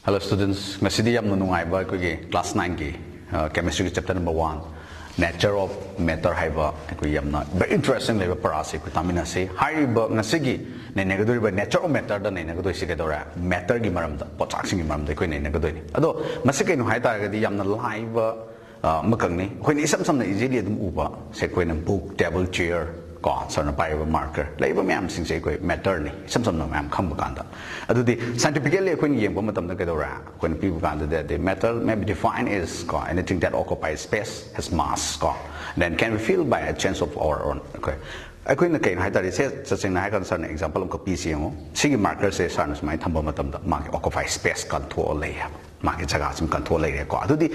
Hello students, masidi yam nungai class 9 ki chemistry chapter number 1 nature of matter haiba ko yamna very interesting level parasi ko tamina se haiba ngasigi ne negadori ba nature of matter da ne negadoi se kedora matter gi maram da pochak sing gi maram da ko ne negadoi ni ado masike no hai tar ga di yamna live makang ni ko ni sam sam na easily dum uba se ko na book table chair ko sarna pai ba marker leiba myam sing se ko matter ni sam sam no myam kham ba kan da adu di scientifically ko ni yeng ba matam da kedora ko ni pi ba kan da the matter may be defined as ko anything that occupies space has mass ko then can be filled by a chance of our own okay I na kain hai tari se sing na hai kan sarna example ko pi si ngo sigi marker se sarna smai thamba matam da ma occupy space kan tho le ya ma ke jaga sim kan tho le re ko adu di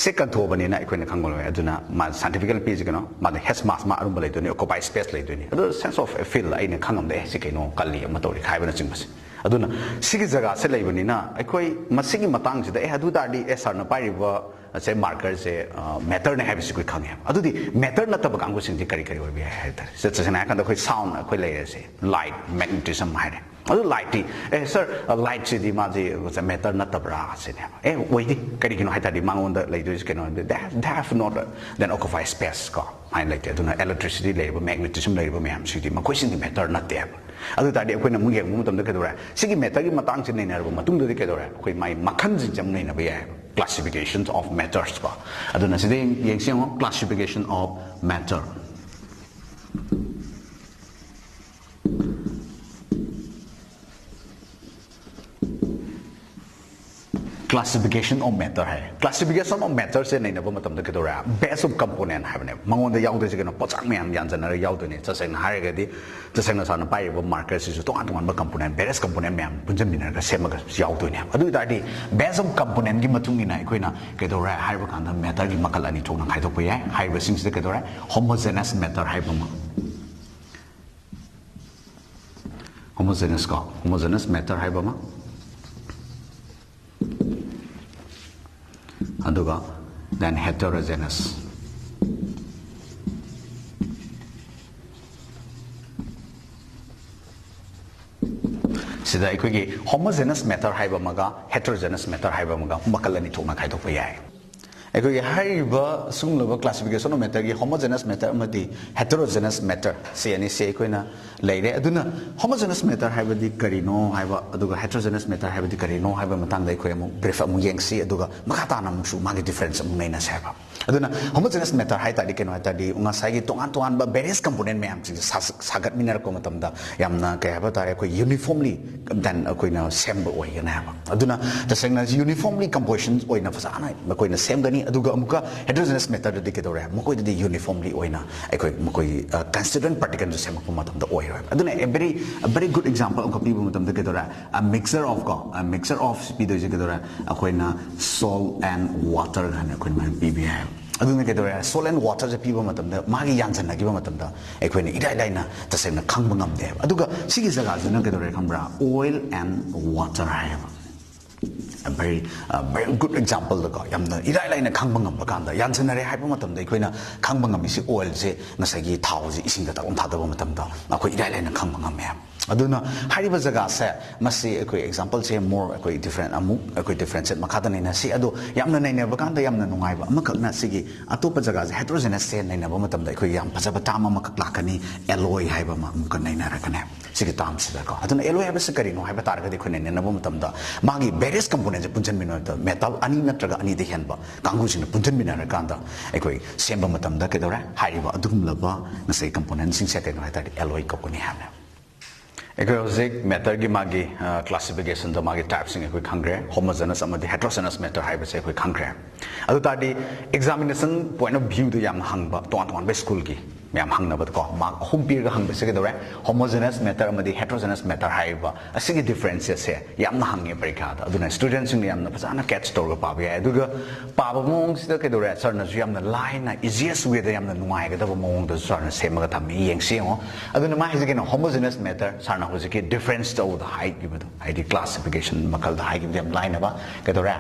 se kan tho bani na ko na khangol we aduna ma scientifically pi ji no ma the has mass ma arum le do ni occupy space le do ni adu sense of feel ai na khangam de se ke no kali ma to ri khai ba na ching ba se aduna sigi jaga se le bani na ai masigi matang ji da adu da di sarna pai ri ba say marker say matter ne have sikui khang ya adu di matter na tab kang ko sing di kari kari oi bi hai tar se se na kan da khoi sound khoi le se light magnetism hai ne adu light di sir light si di ma ji se matter na tab ra se ne oi di kari kino hai tar di mangon da le do is kino that have not then occupy space ko hai like adu na electricity le magnetism le ba myam si di ma khoi sing di matter na te adu ta di khoi na mu yeng mu tam da ke do ra sigi matter gi matang chin nei na ro ma tung do di ke do ra khoi mai makhan ji jam nei na ba ya classifications of matters ko aduna sidi yeng siang classification of matter classification of matter hai classification of matter se nei na ba matam da kedora base of component hai ne mangon da yaw de se ke no pochak me am yan jana ra yaw de ne chaseng na hai ga di chaseng na sa na pai ba marker se to an ba component various component me am punjam bin na se ma ga yaw de ne adu da di base of component gi matung ni na koi na kedora hai ba kan da matter gi makal ani thong na khai thok pa ya hai ba sing se kedora homogeneous matter hai ba ma homogeneous matter hai ba ma aduga then heterogeneous sida ikoi homogeneous matter haiba maga heterogeneous matter haiba maga makalani thokna khai thok yai ikoi haiba sunglaba classification of matter gi homogeneous matter amadi heterogeneous matter se ani se ikoi na leire aduna homogeneous matter haiba di karino haiba aduga heterogeneous matter haiba di karino haiba matang dai ikoi amu brief amu yengsi aduga makata na musu magi difference amu nei na seba aduna homogeneous matter hai ta di keno ta di unga sai gi tongan ba various component me am sagat minar ko matam da yamna ka haba ta ikoi uniformly then ikoi na same ba oi na ba aduna the same as uniformly compositions oi na fasana ba koi na same gani aduga amuka heterogeneous matter da di ke dore makoi di uniformly oi na ikoi makoi constituent particle jo same ko matam da oi aduna a very good example of people matam da ke dore a mixture of speed jo ke dore akoi na salt and water na koi ma bb aduna ke dore salt and water je piba matam da magi yansan na giba matam da ekoi ni idai dai na taseng na khang bangam de aduga sigi jaga juna ke dore khambra oil and water hai a very good example da ko yamna idai lai na khang bangam ba kan da yansan na re hai ba matam da ekoi na khang bangam si oil je ngasai gi thau ji ising da ta om tha da ba matam da akoi idai lai na khang bangam me aduna hariba jaga se masi ekoi example se more ekoi different amu ekoi different set makha da nei na si ado yamna nei na ba kan da yamna nungai ba amakak na sigi atopa jaga je heterogeneous se nei na ba matam da ekoi yam phajaba tama makak lakani alloy hai ba ma mukan nei na rakane sigi tam si da ko aduna alloy ha ba se kari no hai ba tar ga de khone nei na ba matam da magi various components punjan min da metal ani natraga ani de hen ba kangu sin punjan min na kan da ekoi semba matam da ke dora hariba adugum laba na sei components sing se ke no ha ta alloy ko ko ni ha na Ecologic matter gi magi classification da magi types sing ekoi khangre homogeneous amadi heterogeneous matter hai ba se ekoi khangre adu ta di examination point of view da yam hangba ton ba school gi myam hangna ba ko ma hom pir ga hang ba se ke dore homogeneous matter amadi heterogeneous matter hai ba asigi differences se yam na hange parikha da adu na students sing yam na phajana catch tor ga pa ba ya adu ga pa ba mong si da ke dore sir na yam na line na easiest way da yam na nuai ga da ba mong da sir na sem ga tham yeng se ngo adu na ma hi ge no homogeneous matter sir na ho se ke difference to the height gi ba do id classification makal da height gi yam line ba ke dore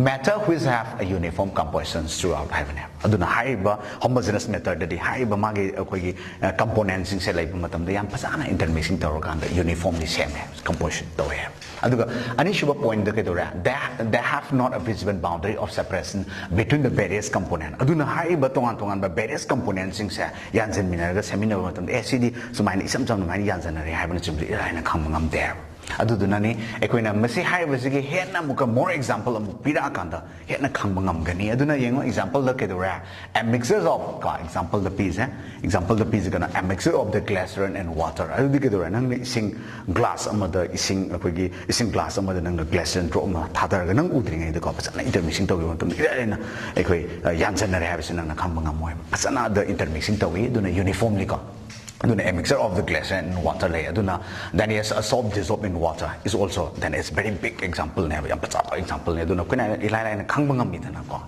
matter which have a uniform compositions throughout heaven aduna haiba homogeneous matter dadi haiba magi akogi components sing se laiba matam da yam pasana intermixing tawra kanda uniformly same composition tawe aduga ani shuba point da kedora they have not a visible boundary of separation between the various components aduna haiba tongan ba various components sing se yanzen minaga seminar matam acd sumaina isam jam mani yanzen re haiba chimri iraina khangam there adudunani ekoina masi haibasigi hena muka more example amu pira kanda hena khangbangam gani aduna yengo example da kedora a mixture of example the piece example the piece gonna a mixture of the glycerin and water adudi kedora nang ising glass amada ising akogi ising glass amada nang glycerin drop ma thadar ga nang udringai da ko pasana intermixing tawi matum irena ekoi yanjanare habisi nang khangbangam moi pasana the intermixing tawi aduna uniformly ko aduna a mixture of the glycerin and water lay aduna then yes a salt dissolved in water is also then it's very big example ne yam pachapa example ne aduna koina ilai na khangbangam mi dana ko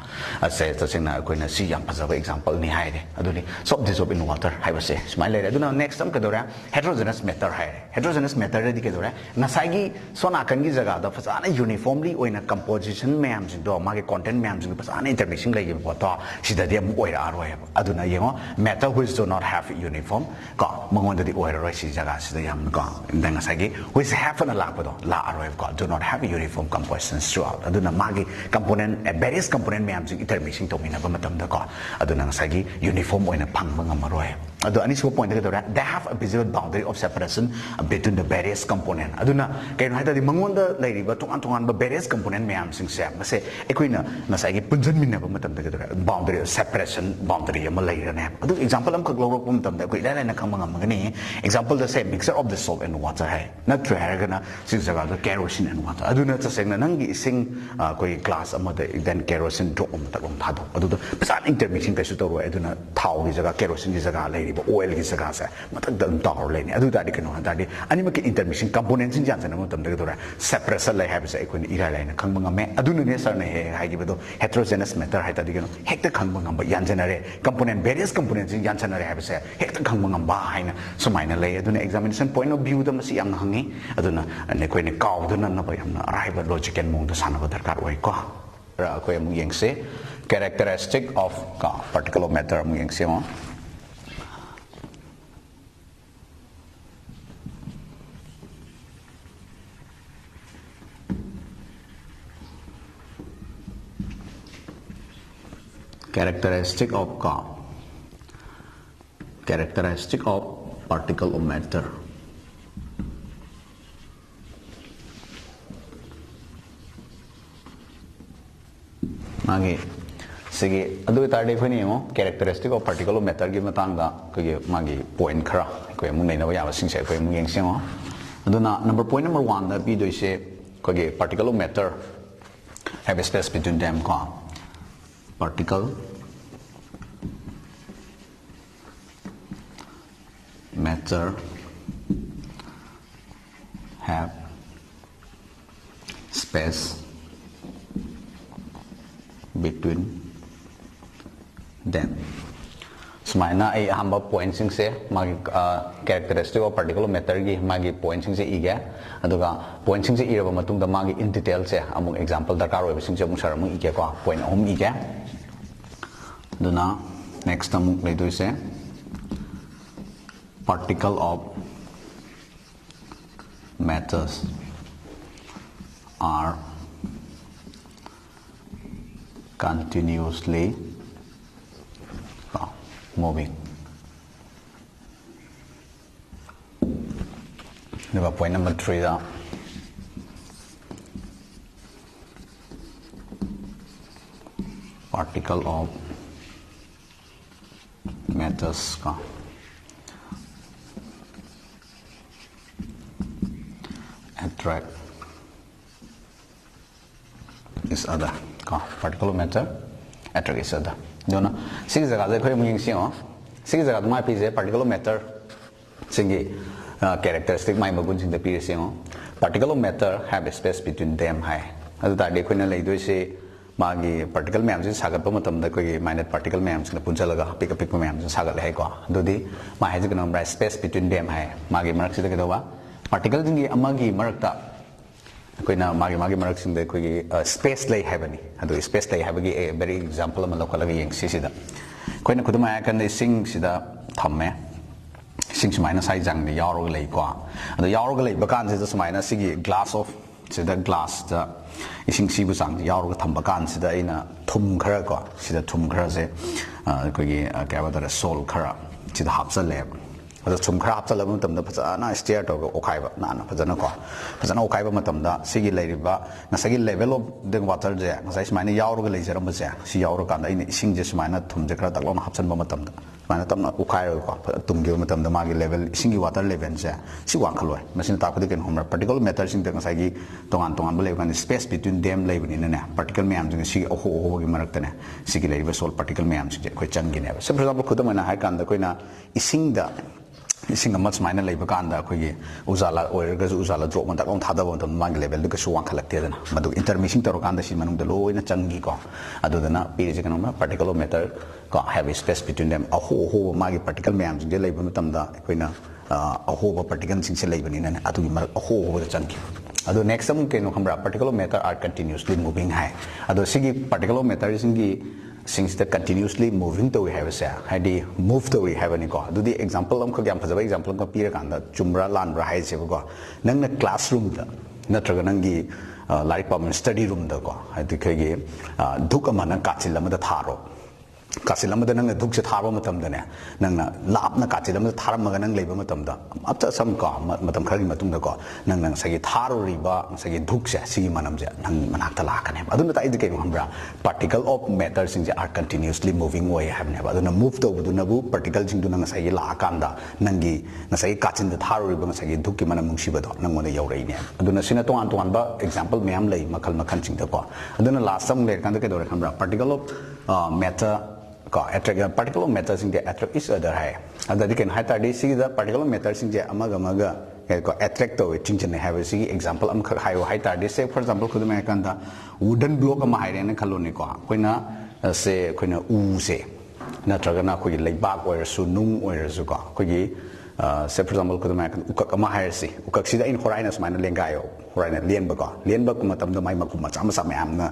ase tasina koina si yam pachapa example ni haide aduni salt dissolved in water haibase smile lay aduna next time kadora heterogeneous matter haide heterogeneous matter di kadora nasagi sona kan gi jaga da phasana uniformly oina composition mayam jin do mage content mayam jin phasana intermixing lay bo to sida de mu oira aroi aduna yengo matter which do not have uniform ko mangonda di oil roi si jaga sida yam ko danga sagi which have na la podo la aroi ko do not have uniform compositions throughout aduna magi component various component mayam jing intermixing to mina ba matam da ko aduna sagi uniform oina phang ba ngam roi adu ani so point da they have a visible boundary of separation between the various component aduna kain haita di mangonda lairi ba tongan ba various component mayam sing se mase ekoina na sagi punjan minna ba matam da boundary separation boundary am laira ne adu example am ka global pum tam da ko ila na magani example the same mixture of the salt and water hai not to haragana sing jaga the kerosene and water aduna ta seng na nangi sing koi glass amada then kerosene drop am ta rom thado adu pasan intermixing ka su to ro aduna thau gi jaga kerosene gi jaga lai ba oil gi jaga sa matak da tar lai ni adu da di kano da di ani ma ki intermixing components in jan na tam da dora separation lai have sa ikon ira lai na khang banga me aduna ne sar ne he hai gi ba do heterogeneous matter hai ta di kano hekta khang banga ba yan janare component various components in jan janare have sa hekta khang banga ba haina sumaina lay aduna examination point of view da masi yang hangi aduna ne koi ne kaw duna na ba yamna arrival logic and mong da sana ba darkar oi ko ra ko yam yengse characteristic of particle of matter mong yengse mo characteristic of particle of matter magi sige adu tarde phani mo characteristic of particle of matter gi matang da ko ge magi point khara ko mu nei na ba ya sing se ko mu yeng sing o aduna point number 1 da bi do se ko ge particle of matter have a space between them ko particle matter have space between them sumaina ai hamba point sing se magi characteristic of particle matter gi magi point sing se iga aduga point sing se iraba matung da magi in detail se among example darkar oi sing se amung sar amung ige ko point hom iga duna next amung leidoi se particle of matters are continuously moving. Now point number 3 da particle of matters ka attract is other ka particle of matter attract is other dono sing jaga de khoi mung sing o sing jaga ma pi je particle of matter singi characteristic mai magun sing de pi sing o particle of matter have a space between them hai adu ta de khoina lei doi se magi particle ma'am sin sagat pa matam da koi minor particle ma'am sin punjalaga pick up ma'am sin sagat le hai ko dodi ma hai jig number space between them hai magi marak se da ba particle jingi amagi marak ta koina magi marak sing de koi space lay habani adu space lay habagi a very example ma lokala gi yeng si da koina khuduma kan de sing sida thamme sing sumaina sai jang de yaw ro lay kwa adu yaw ro lay bakan se sumaina sigi glass of sida glass da ising si bu sang yaw ro thamba kan sida ina thum khara ko sida thum khara se koi gi ka ba da sol khara sida hapsa le adu thum khara hapsa la tam da phaja na steer to okai ba na na phaja na ko phaja na okai ba matam da sigi lay ba na sagi level of the water je ngai sumaina yaw ro lay jaram ba se si yaw ro kan da ina ising je sumaina thum je khara taklon hapsan ba matam da mana tam na ukai ko tum gi matam da magi level singi water level ja si wang khaloi machine ta khodi ken homra particle matter sing da ngai gi tongan tongan ba leban space between them leban in na particle me am jing si ho ho gi marak ta ne sigi level sol particle me am sing ko chang gi ne so for example khudam na hai kan da koina ising da ising amat maina leiba kan da ko gi uzala oir ga uzala drop man ta long thada bon tam magi level du ka su wang khalak te da na madu intermixing tor kan da si manung da loina chang gi ko adu da na pi je kan ma particle matter ko have a space between them a ho magi particle me am jing de leiba tam da koina a ho ba particle sing se leiba ni na adu gi mar a ho da chang gi adu next am ke no khambra particle matter are continuously moving high adu sigi particle matter sing gi since the continuously moving to we have a say hadi move to we have any go do the example am khogam phajaba example ko pira kan da chumra lan ra hai se go nang na classroom da natraga nang gi like pam study room da go hadi khege duk amana kachil am da tharo kachil am da nang duk se tharo matam da ne nang na lap na kachil am da tharam ma nang leiba matam da apta sam ko matam khari matum da go nang nang sagi tharo riba sagi duk se sigi manam je nang manak ta la kan he aduna ta idike hambra particle of matter sing are continuously moving way have ne aduna move to bu na bu particle sing du nang sagi la kan da nang gi na sagi kachin da tharo riba sagi duk ki manam mungsi ba do nang mo da yaw rai ne aduna sina to an ba example me am lei makal makhan sing da ko aduna last sam le kan da ke do hambra particle of matter ko attract particle matter sing the attract is other hai adadi ken hai ta de see the particle matter sing je amaga ko attract to ching chen have see example am hai hai ta de say for example khud me kan da wooden block am hai ne khalo ni ko koina se koina u se na traga na khoi lai bak or su nung or su ko khoi say for example khud me kan ukak am hai si ukak si da in horaina smaina lengai horaina lien ba ko lien ba ko matam da mai makum ma chama sa me am na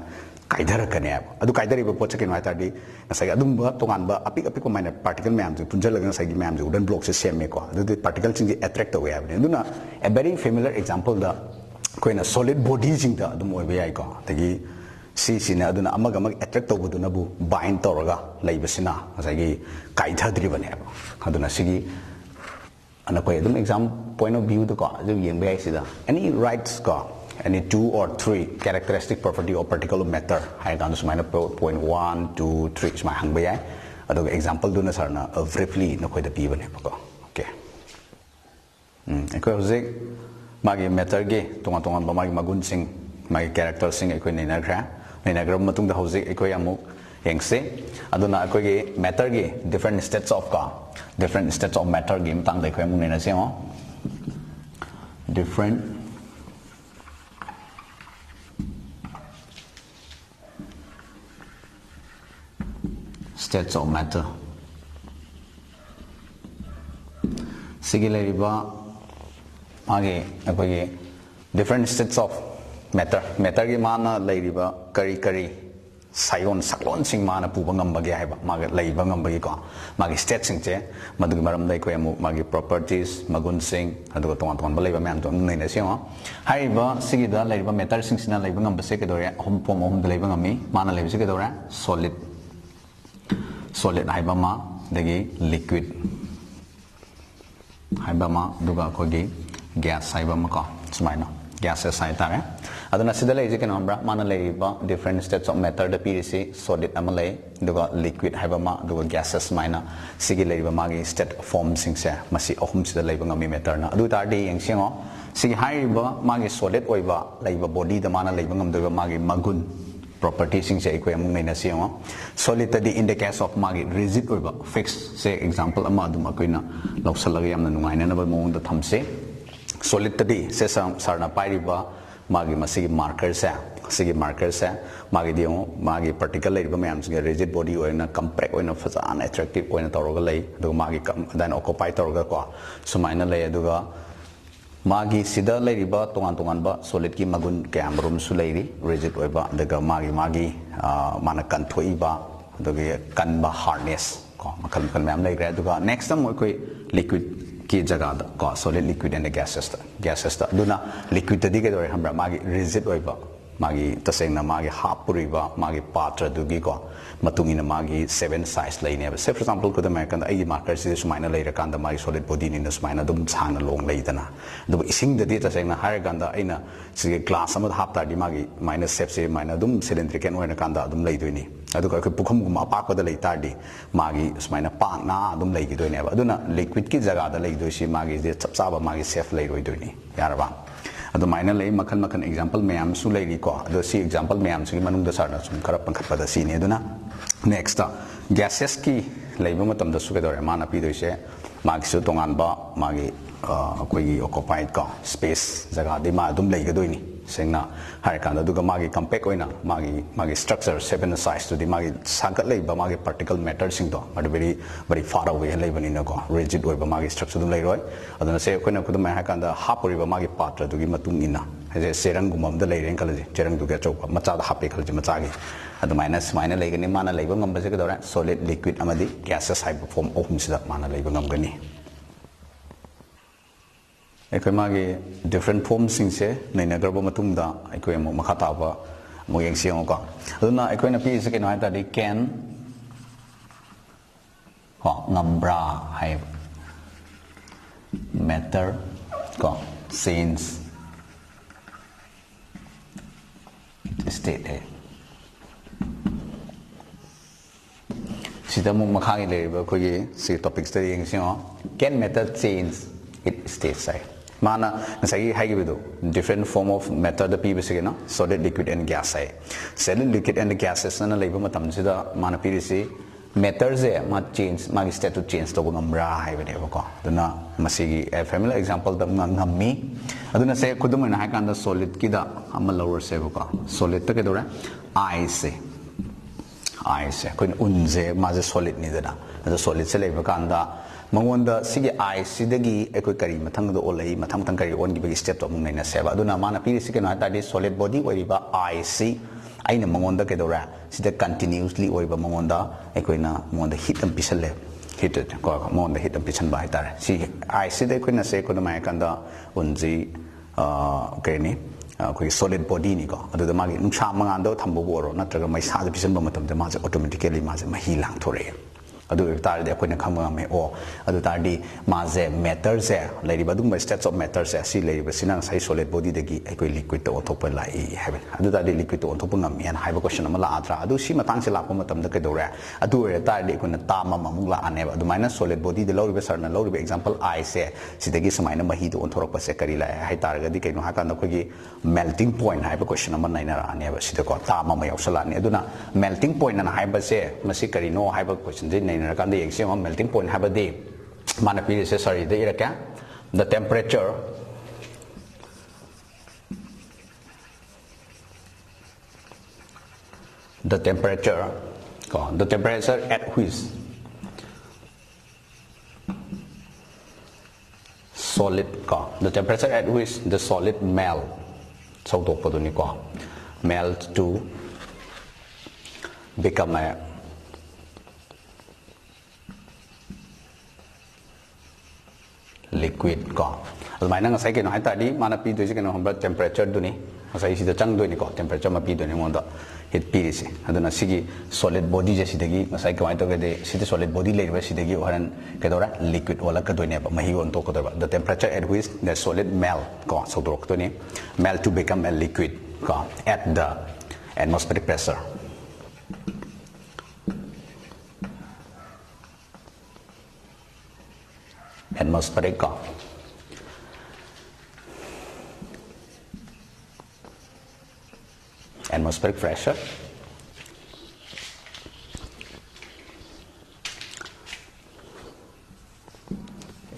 kaidara kane adu kaidari ba pocha ken waita di nasai adum ba tongan ba apik ko mine particle me am ju punjal laga nasai me am ju wooden block se same ko adu particle sing attract away have aduna a very familiar example da koina solid body sing da adum oi ba ai ko tagi si na aduna amaga attract to buduna bu bind toraga laibasina nasai gi kaidadri bane aduna sigi ana ko adum exam point of view da ko adu yeng ba ai sida any rights ko any 2 or 3 characteristic property of particle matter hai kan so minus point 1 2 3 smai hang ba yai ado example du na sar na briefly na khoi da pi bane ko okay ko hojik magi matter ge tonga ba magi magun sing magi character sing ekoi nei na gra matung da hojik ekoi amuk yengse aduna ekoi ge matter ge different states of matter ge mtang da ekoi amuk nei na se different states of matter sigi leriba age akoge different states of matter gi mana leriba kari saigon saklon sing mana pu bangam bagi haiba maga leiba ngam bagi ko magi state sing che madugi maram dai ko amu magi properties magun sing adu ton balaiba man to nei na sing haiba sigi da leriba matter sing sina leiba ngam base ke dore hom pom hom da leiba ngami mana leiba se ke dore solid haiba ma dagi liquid haiba ma duga ko gi gas haiba ma ko sumaina gases sai tare aduna sida lei je ken ambra mana lei ba different states of matter da pdc solid amalai duga liquid haiba ma duga gases maina sigi lei ba magi state form sing se masi ahum sida lei ba ngami matter na adu tar de yeng singo sigi haiba magi solid oiba lei ba body da mana lei ba ngam da magi magun property sing se ekoi amung nei na siyo solid tadi in the case of magi rigid oiba fixed say example ama dum akoina loksalaga yamna nungai na ba mong da thamse solid tadi se sarna pairiba magi masigi marker se magi dio magi particular ba mayam singa rigid body oina compact oina faza unattractive oina toroga lei do magi dan occupy toroga ko sumaina lei aduga magi sida leiriba tongan tongan ba solid ki magun camrum su leiri rigid oiba daga magi mana kan thoi ba daga kan ba hardness ko makal makal mam leire aduga next time koi liquid ki jaga da ko solid liquid and gases da duna liquid da dige dore hambra magi rigid oiba magi tasengna magi hapuriba magi patra dugi ko matungina magi 7 size leine say for example ko the american ai marker si sumaina leira kan da magi solid body ni sumaina dum chana long leidana du ising da di tasengna har ganda aina si glass amad hap ta di magi minus shape se minus dum cylindrical oina kan da dum leidoi aduga ko pukhum gum apa ko da leitar di magi sumaina pa na dum leigi doi ne ba aduna liquid ki jaga da leidoi si magi de chap chaba magi safe leiroi doi ni yaraba adu minor lay makan makan example mayam su lay ko adu si example mayam su manung da sarna sum karap pangkhat pada si ne aduna next gases ki laiba matam da su ke dore mana pi doise magi su tongan ba magi koi occupied ko space jaga de ma dum lay ga doi ni sengna har kan da duga magi compact oina magi structure 7 size to di magi sagat lay ba magi particle matter sing do but very far away lay bani na ko rigid oi ba magi structure dum lay roi aduna se koina kudum ha kan da hapuri ba magi patra dugi matung ina je serang gumam da lay ren kala je serang duga chok macha da hape kala je macha gi adu minus lay gani mana lay ba ngam ba je ka dora solid liquid amadi gases type form of sida mana lay ba ngam gani ekoi magi different forms sing se naina garba matung da ekoi mo makhata ba mo yeng siang ko aduna ekoi na pi se ke no ta di can ko ngambra hai matter ko since state hai sida mo makhagi le ba ko ye si topics ta yeng siang can matter change it states sai mana ngasai hai gibido different form of method the people say no solid liquid and gas sai solid liquid and gases na leiba matam sida mana pirisi methods e ma change ma state to change to ngamra hai bane ko duna masigi a familiar example da ngammi aduna se kudum na hai kan da solid ki da amma lower se ko solid ta ke dora ice kun unze ma je solid ni da solid se leiba kan da mangonda sigi I sidagi ekoi kari mathang do olai mathang tang kari on gi step to mung naina seba aduna mana piri sigi na ta di solid body oi ba I see aina mangonda ke dora sida continuously oi ba mangonda ekoi na mangonda hit am pisale hit ko mangonda hit am pisan ba ita si I see de ekoi na se ko na mai kanda unji ke ni koi solid body ni ko adu da magi nungsa mangan do thambo boro natraga mai sa pisan ba matam de ma automatically ma ma hi lang thore adu tar de koina khama me o adu tar di ma je matter je lady badum states of matter je si lady sinang sai solid body de gi ekoi liquid to thop pa lai haben adu tar di liquid to thop ngam yan hai ba question ama la atra adu si matang se la pa matam da ke do ra adu re tar di koina ta ma ma mung la ane ba adu minus solid body de lori be sarna lori be example I se si de gi samaina mahi to thorok pa se kari la hai tar ga di ke no ha kan da ko gi melting point hai ba question ama naina ra ane ba si de ko ta ma ma yausala ne adu na melting point na hai ba se masi kari no hai ba question de kan the exam melting point have a day mana pi se sorry the iraka the temperature at which solid the temperature at which the solid melt so to pa ni ko melt to become a liquid ko almaina ngasai ke no hai ta di mana pi do ke no hamba temperature du ni ngasai si da chang do ni ko temperature ma pi do ni mon da heat pi ri se aduna sigi solid body je sidagi ngasai ka mai to ke de si solid body le ba sidagi oran ke dora liquid wala ka do ne ba mahi on to ko da the temperature at which the solid melt ko so do ko ni melt to become a liquid ko at the atmospheric pressure atmospheric pressure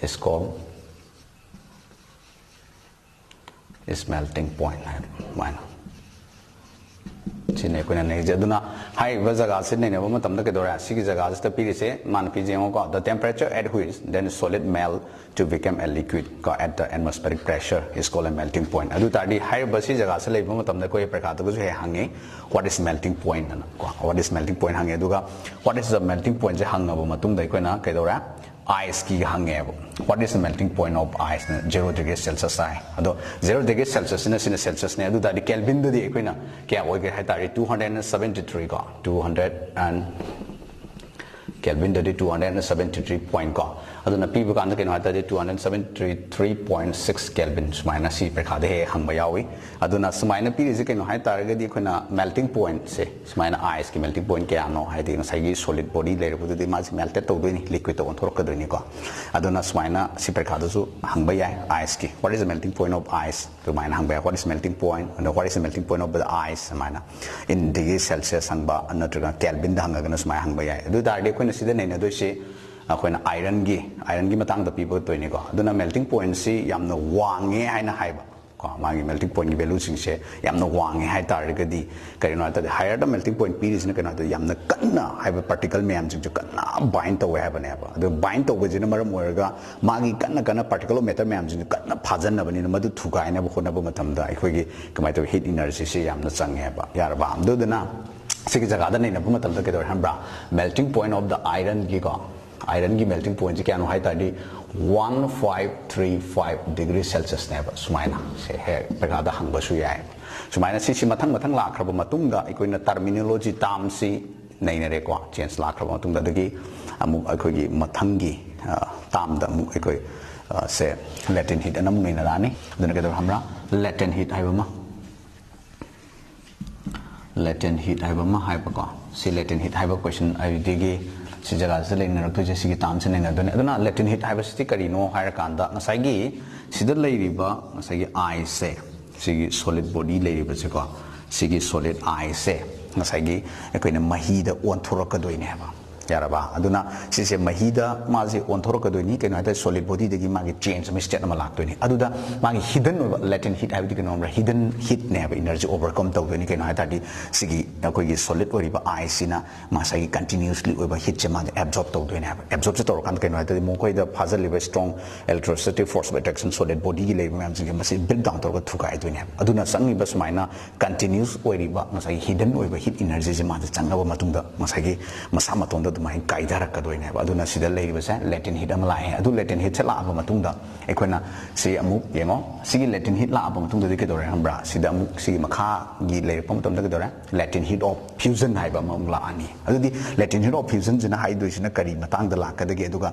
is called melting point. Chine kuna ne jaduna high vazaga sin ne bama tamda ke dora sigi jaga sta piri se man pi jeng ko the temperature at which then solid melt to become a liquid ko at the atmospheric pressure is called a melting point adu tadi high basi jaga se le bama tamda ko e prakha to he hange what is melting point ko what is melting point hange duga what is the melting point je hanga ba matung dai ko na ke dora ice ki hange what is the melting point of ice 0 degree celsius ai ado 0 degree celsius na sin celsius ne adu tadi kelvin du di ko na kya oi ge hai tari 273 ko 200 and Kelvin dadi 273 point ko aduna pi bu kan ke no tadi 273.6 Kelvin sumaina si prekha de hang ba yawi aduna sumaina pi ri ke no hai tar ga di khona melting point se sumaina ice ki melting point ke ano hai di sai gi solid body le bu di ma si melted to do ni liquid to on thor ka do ni ko aduna sumaina si prekha do su hang ba yai ice ki what is the melting point of ice to maina hang ba what is melting point and what is the melting point of the ice sumaina in degree celsius hang ba anatra Kelvin da hang ga na sumaina hang ba yai adu dar de khona sida nei na do si akhona iron gi matang da people to ni ko aduna melting point si yamna wange haina haiba ko magi melting point gi value sing se yamna wange hai tar ga di kari no ta higher the melting point p is na kana to yamna kanna haiba particle mem jing kanna bind to have ne ba adu bind to ga jina maram ga magi kanna particle matter mem jing kanna phajan na bani madu thugai na ba khona ba matam da akhoi gi kamai to heat energy se yamna change ba yar ba amdu dana sigi jaga da nei na ba matam da ke do hambra melting point of the iron gi ko iron ki melting point ji kya no hai tadi 1535 degree celsius ne ba sumaina se he pega da hang ba su yai sumaina si mathang la khra ba matung da ikoina terminology term si nei ne re ko change la khra ba matung da gi amu akoi gi mathang gi term da mu ikoi se latent heat anam nei na la ni dun ke do hamra latent heat ai ba ma latent heat ai ba ma hai ba ko si latent heat hai ba question ai digi si jaga se le na to je si tam se na do ne aduna latent heat hyperstity kari no higher kan da ngasai gi sidar lai riba ngasai gi ice se si solid body lai riba se ko si gi solid ice se ngasai gi ekoi na mahi da on thora ka doi ne ba yaraba aduna si se mahi da ma ji on thora ka doi ni ke na ta solid body de gi ma gi change mi state ma lak doi ni aduda ma gi hidden latent heat hyperstity ke no hidden heat ne ba energy overcome tau doi ni ke na ta di si gi ekoi gi solid ori ba ice na ma sai continuously over heat chama absorb tau doi ne ba absorb se tor kan ke no ta mo koi da phasal live strong electrostatic force by attraction solid body gi le ma ji ma se build down tor ka thukai doi ne aduna sangi ba sumaina continuous ori ba ma sai hidden ori ba heat energy je ma da changa ba matung da ma sai gi masa matung da mai kaidara ka doi ne ba aduna sida le ba sa latent heat am la he adu latent heat se la ba matung da ekona si amu yengo si latent heat la ba matung da ke do ra hambra sida amu si makha gi le pa matung da ke do ra latent heat of fusion hai ba ma la ani adu di latent heat of fusion jina hai doi sina kari matang da la ka da ge aduga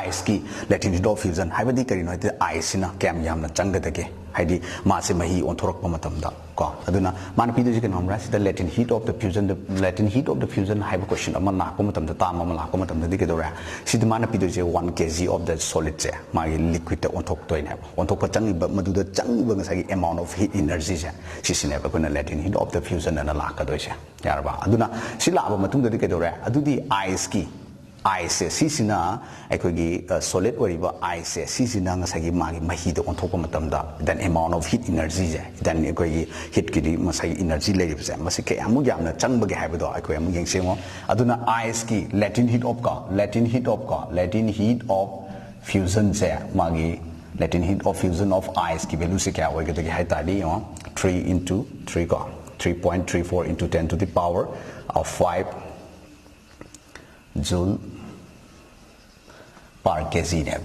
ice ki latent heat of fusion hai ba di kari no te ice na kem yam na chang da ge haidi ma se mahi on thorak pa matam da ko aduna man pi de ke nomra sida latent heat of the fusion hai ba question amma na ko matam da ta ma la ko matam da ke do ra sida man pi de je 1 kg of the solid je ma gi liquid da on thok toi ne ba on thok pa chang ba madu da chang ba nga sa gi amount of heat energy je si ne ba ko na latent heat of the fusion na la ka do je yar ba aduna si la ba matung da ke do ra adu di ice ki ice si sina ekoi gi solid ori ba ice si sina nga sa gi ma gi mahi da on thok matam da then amount of heat energy je then ekoi gi heat ki di ma sa gi energy le ri ba ma se ke amu yam na chang ba ge hai ba do ekoi amu yeng se ngo aduna ice ki latent heat of fusion je ma gi latent heat of fusion of ice ki value se kya hoye ge hai ta di 3 into 3 ka 3.34 into 10 to the power of 5 joule per kg ne